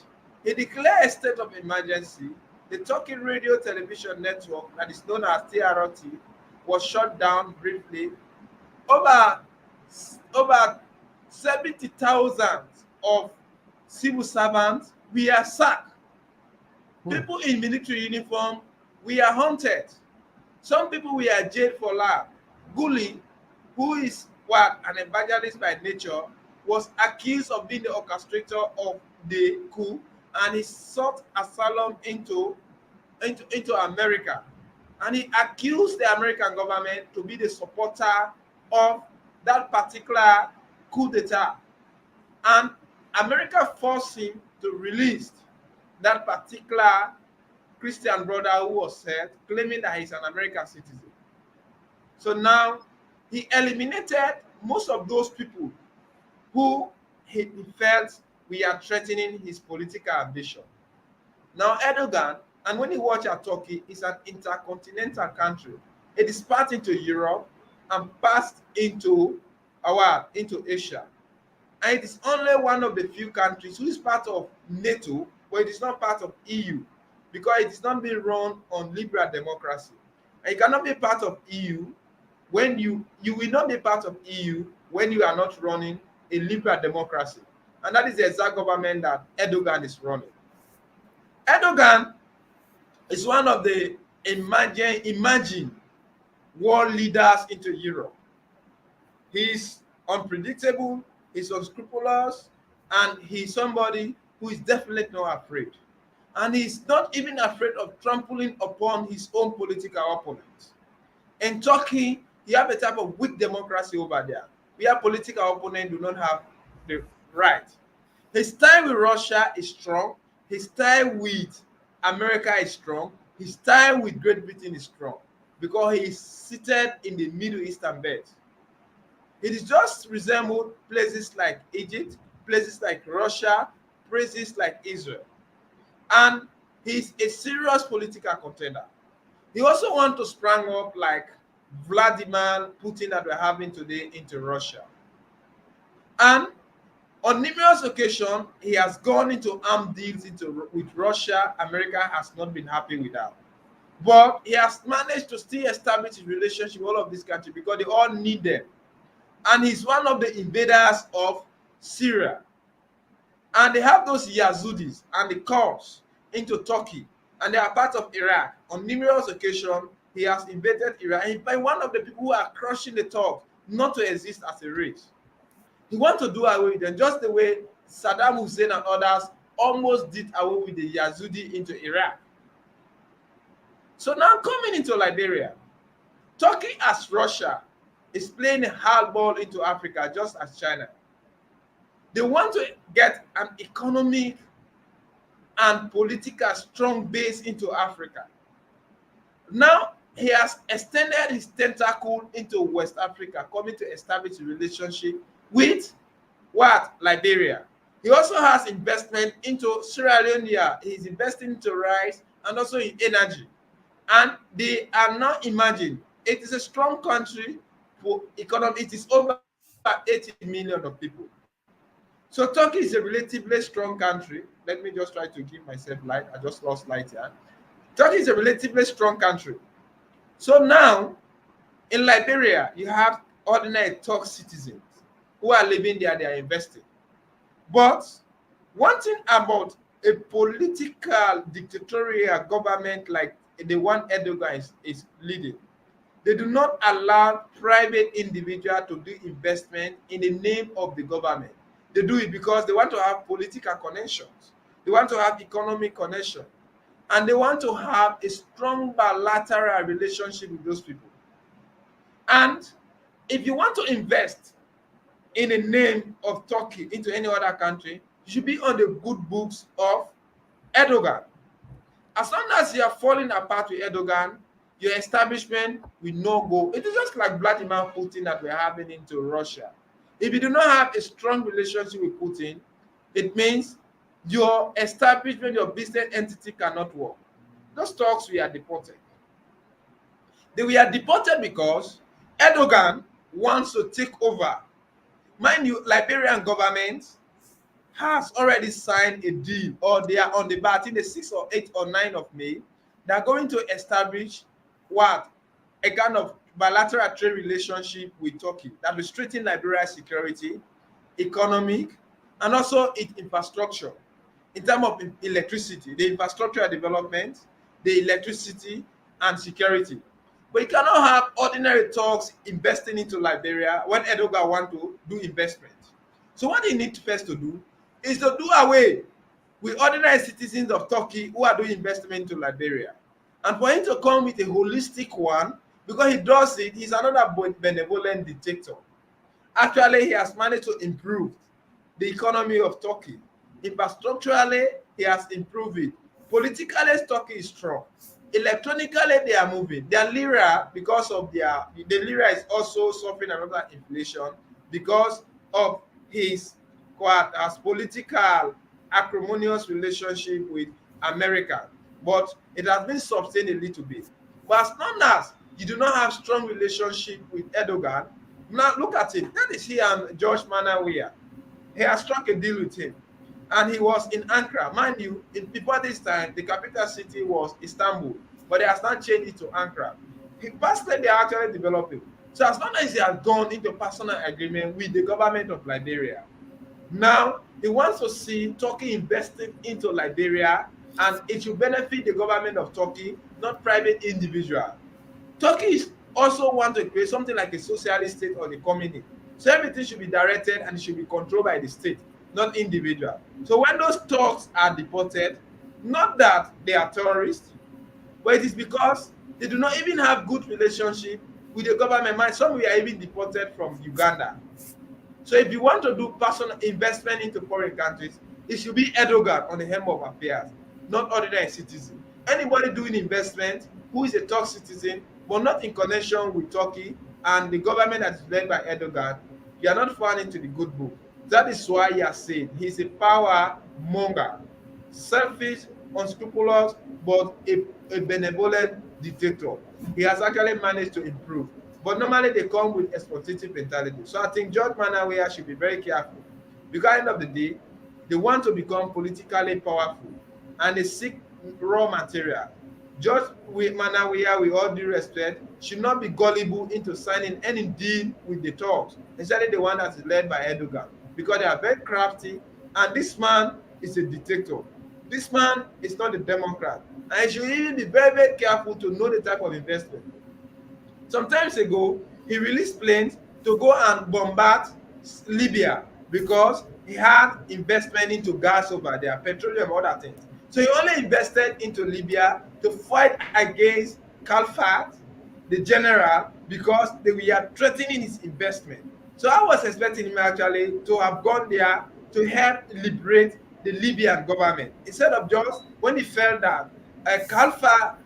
he declared a state of emergency. The Turkey radio television network, that is known as TRT, was shut down briefly. Over, over 70,000 of civil servants were sacked. People in military uniform were hunted. Some people were jailed for life. Guli, who is what an evangelist by nature, was accused of being the orchestrator of the coup, and he sought asylum into America. And he accused the American government to be the supporter of that particular coup d'etat. And America forced him to release that particular Christian brother who was said, claiming that he's an American citizen. So now he eliminated most of those people who he felt we are threatening his political ambition. Now Erdogan, and when you watch at Turkey, is an intercontinental country. It is part into Europe and passed into into Asia. And it is only one of the few countries who is part of NATO, but it is not part of EU, because it is not being run on liberal democracy. And you cannot be part of EU when you will not be part of EU when you are not running a liberal democracy. And that is the exact government that Erdogan is running. Erdogan is one of the emerging world leaders into Europe. He's unpredictable, he's unscrupulous, and he's somebody who is definitely not afraid. And he's not even afraid of trampling upon his own political opponents. In Turkey, you have a type of weak democracy over there, where political opponents do not have the right. His tie with Russia is strong. His tie with America is strong. His tie with Great Britain is strong because he is seated in the Middle Eastern belt. It is just resembled places like Egypt, places like Russia, places like Israel. And he's a serious political contender. He also wants to sprang up like Vladimir Putin that we're having today into Russia. And on numerous occasions, he has gone into armed deals with Russia. America has not been happy with that. But he has managed to still establish a relationship with all of these countries because they all need them. And he's one of the invaders of Syria. And they have those Yazidis and the Kurds into Turkey. And they are part of Iraq. On numerous occasions, he has invaded Iraq. And by one of the people who are crushing the Turks not to exist as a race. He wants to do away with them, just the way Saddam Hussein and others almost did away with the Yazidi into Iraq. So now coming into Liberia, Turkey as Russia is playing a hardball into Africa just as China. They want to get an economic and political strong base into Africa. Now he has extended his tentacle into West Africa, coming to establish a relationship with what? Liberia. He also has investment into Sierra Leone. He's investing into rice and also in energy. And they are now emerging. It is a strong country for economy. It is over 80 million of people. So Turkey is a relatively strong country. Let me just try to give myself light. I just lost light here. Turkey is a relatively strong country. So now, in Liberia, you have ordinary Turk citizens who are living there, they are investing. But one thing about a political dictatorial government like the one Erdogan is leading, they do not allow private individuals to do investment in the name of the government. They do it because they want to have political connections. They want to have economic connection. And they want to have a strong bilateral relationship with those people. And if you want to invest in the name of Turkey into any other country, you should be on the good books of Erdogan. As long as you are falling apart with Erdogan, your establishment will not go. It is just like Vladimir Putin that we're having into Russia. If you do not have a strong relationship with Putin, it means your establishment, your business entity cannot work. Those talks were deported. They were deported because Erdogan wants to take over. Mind you, Liberian government has already signed a deal, or they are on the bar. I think the 6th or 8th or 9th of May. They are going to establish what? A kind of bilateral trade relationship with Turkey that will strengthen Liberia's security, economic, and also its infrastructure. In terms of electricity, the infrastructure development, the electricity, and security. But you cannot have ordinary talks investing into Liberia when Erdogan want to do investment. So what they need first to do is to do away with ordinary citizens of Turkey who are doing investment into Liberia. And for him to come with a holistic one, because he does it, he's another benevolent dictator. Actually, he has managed to improve the economy of Turkey. Infrastructurally, he has improved it. Politically, Turkey is strong. Electronically, they are moving. Their lira, because of the lira is also suffering another inflation because of his as political acrimonious relationship with America. But it has been sustained a little bit. But as long as you do not have strong relationship with Erdogan, now look at him. That is he and George Manawiya. He has struck a deal with him. And he was in Ankara. Mind you, before this time, the capital city was Istanbul, but they have now changed it to Ankara. Personally, they are actually developing. So as long as he has gone into personal agreement with the government of Liberia, now he wants to see Turkey investing into Liberia, and it should benefit the government of Turkey, not private individual. Turkey also want to create something like a socialist state or the communist. So everything should be directed and it should be controlled by the state, not individual. So when those talks are deported, not that they are terrorists, but it is because they do not even have good relationship with the government. Some were even deported from Uganda. So if you want to do personal investment into foreign countries, it should be Erdogan on the helm of affairs, not ordinary citizen. Anybody doing investment who is a Turk citizen but not in connection with Turkey and the government that is led by Erdogan, you are not found into the good book. That is why he has said he's a power monger, selfish, unscrupulous, but a benevolent dictator. He has actually managed to improve. But normally they come with exploitative mentality. So I think George Manawiya should be very careful. Because at the end of the day, they want to become politically powerful and they seek raw material. George Manawiya, with all due respect, should not be gullible into signing any deal with the Turks, especially the one that is led by Erdogan, because they are very crafty, and this man is a dictator. This man is not a Democrat, and you should even be very, very careful to know the type of investment. Some times ago, he released planes to go and bombard Libya because he had investment into gas over there, petroleum, other things. So he only invested into Libya to fight against Khalifa, the general, because they were threatening his investment. So I was expecting him actually to have gone there to help liberate the Libyan government. Instead of just, when he felt that Khalifa,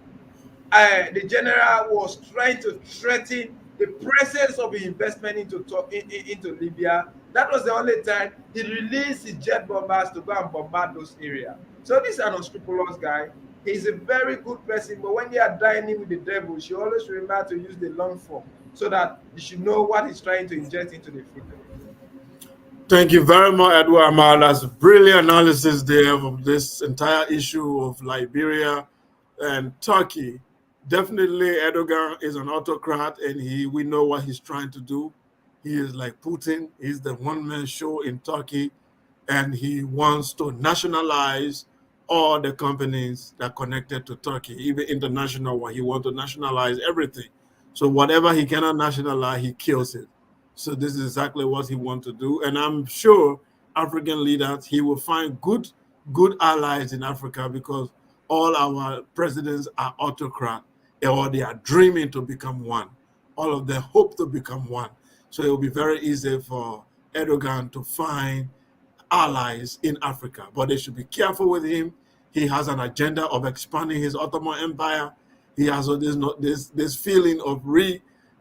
the general, was trying to threaten the presence of investment into Libya, that was the only time he released his jet bombers to go and bombard those areas. So this is an unscrupulous guy. He's a very good person, but when you are dining with the devil, you should always remember to use the long form so that you should know what he's trying to inject into the food. Thank you very much, Edward Amal. That's a brilliant analysis there of this entire issue of Liberia and Turkey. Definitely, Erdogan is an autocrat, and we know what he's trying to do. He is like Putin. He's the one-man show in Turkey, and he wants to nationalize all the companies that are connected to Turkey, even international one. He wants to nationalize everything. So whatever he cannot nationalize, he kills it. So this is exactly what he wants to do. And I'm sure African leaders, he will find good allies in Africa, because all our presidents are autocrats, or they are dreaming to become one. All of them hope to become one. So it will be very easy for Erdogan to find allies in Africa. But they should be careful with him. He has an agenda of expanding his Ottoman Empire. He has this feeling of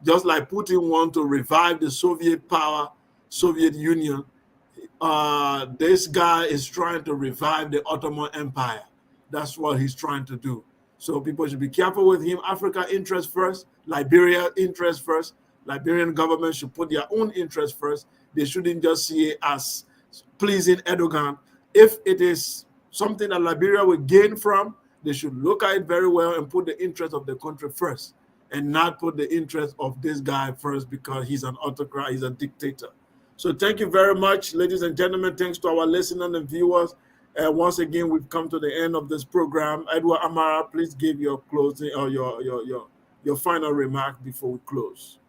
just like Putin wants to revive the Soviet power, Soviet Union. This guy is trying to revive the Ottoman Empire. That's what he's trying to do. So people should be careful with him. Africa interest first, Liberia interest first. Liberian government should put their own interest first. They shouldn't just see it as pleasing Erdogan. If it is something that Liberia will gain from, they should look at it very well and put the interest of the country first, and not put the interest of this guy first, because he's an autocrat, he's a dictator. So thank you very much, ladies and gentlemen. Thanks to our listeners and viewers. Once again, we've come to the end of this program. Edward Amara, please give your closing or your final remark before we close.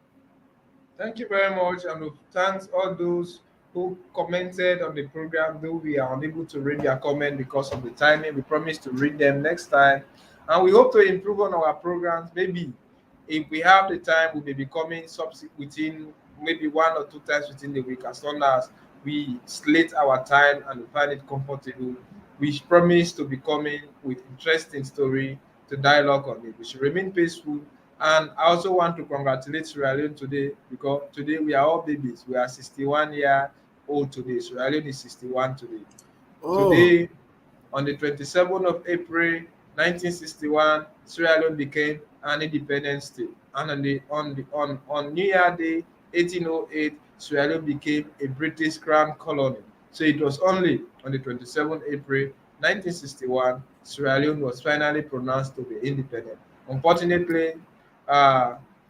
Thank you very much, and thanks all those who commented on the program. Though we are unable to read their comment because of the timing, we promise to read them next time, and we hope to improve on our programs. Maybe if we have the time, we may be coming within maybe 1 or 2 times within the week, as long as we slate our time and we find it comfortable. We promise to be coming with interesting story to dialogue on it. We should remain peaceful. And I also want to congratulate Sierra Leone today, because today we are all babies. We are 61 years old today. Sierra Leone is 61 today. Oh. Today, on the 27th of April, 1961, Sierra Leone became an independent state. And on New Year Day, 1808, Sierra Leone became a British crown colony. So it was only on the 27th April 1961 Sierra Leone was finally pronounced to be independent. Unfortunately,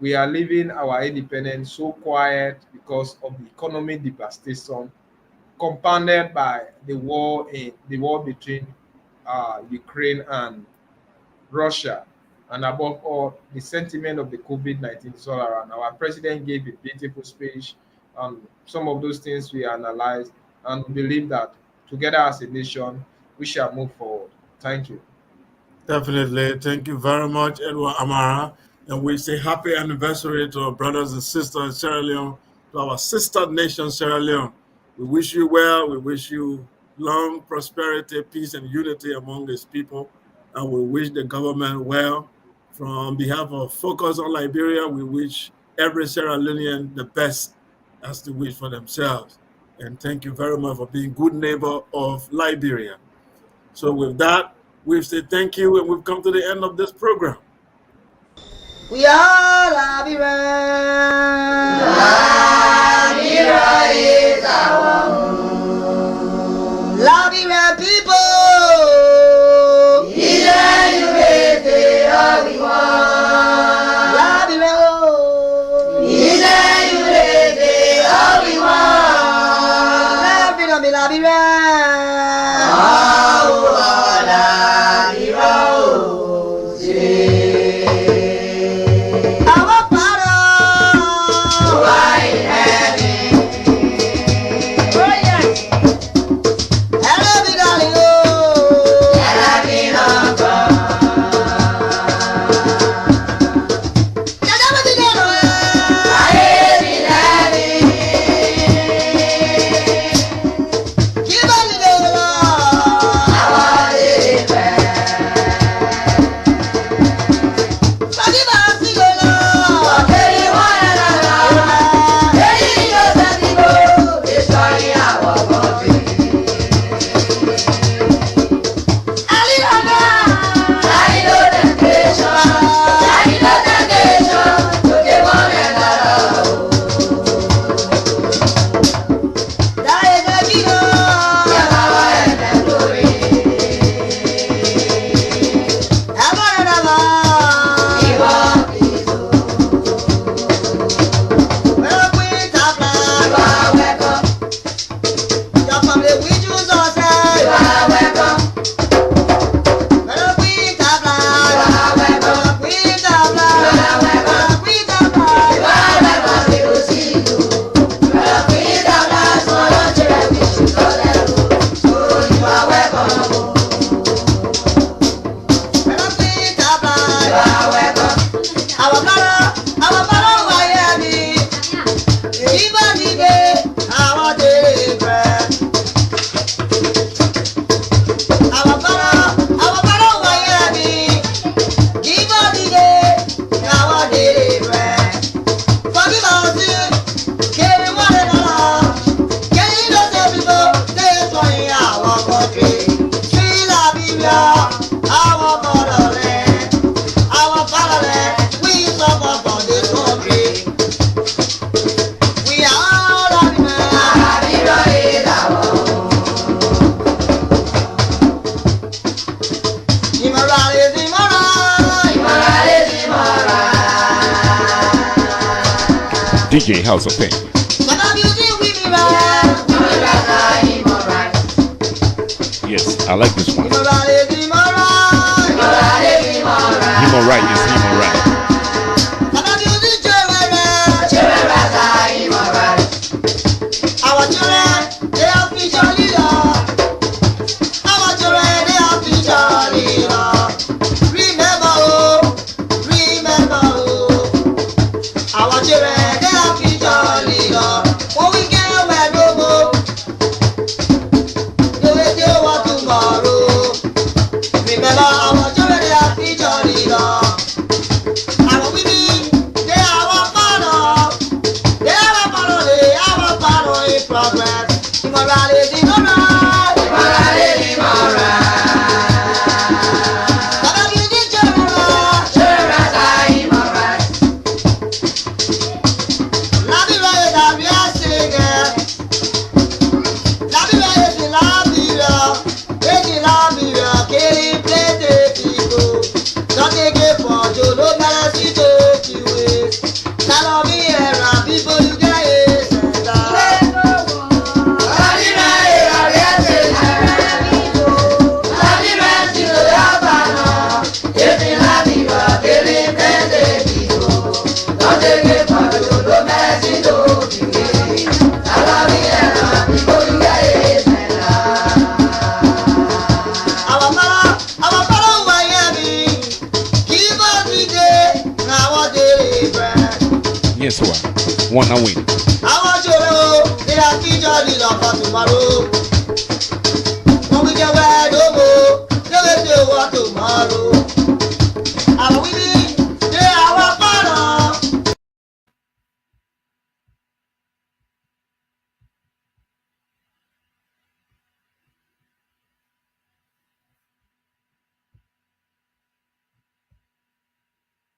we are living our independence so quiet because of the economic devastation, compounded by the war between Ukraine and Russia, and above all, the sentiment of the COVID-19 is all around. Our president gave a beautiful speech on some of those things we analyzed, and believe that together as a nation, we shall move forward. Thank you. Definitely. Thank you very much, Edward Amara. And we say happy anniversary to our brothers and sisters in Sierra Leone, to our sister nation, Sierra Leone. We wish you well. We wish you long prosperity, peace, and unity among these people. And we wish the government well. From behalf of Focus on Liberia, we wish every Sierra Leonean the best as they wish for themselves. And thank you very much for being good neighbor of Liberia. So with that, we've said thank you, and we've come to the end of this program. We are Liberia. Liberia is our home. Liberia people. Liberia. DJ House of Pain. Yes, I like this one. Him alright, yes, him alright. Our children, they are future leaders. Our children, they are future leaders. Remember, our children, they are future leaders. When we get away, no more. The way they want tomorrow. Remember, our children, they are future leaders. Our women, they are our father. They are our father, they are our father in progress. Immorality, immorality, immorality, immorality. Yes, one. One I win. I want you to know they are future leaders for tomorrow.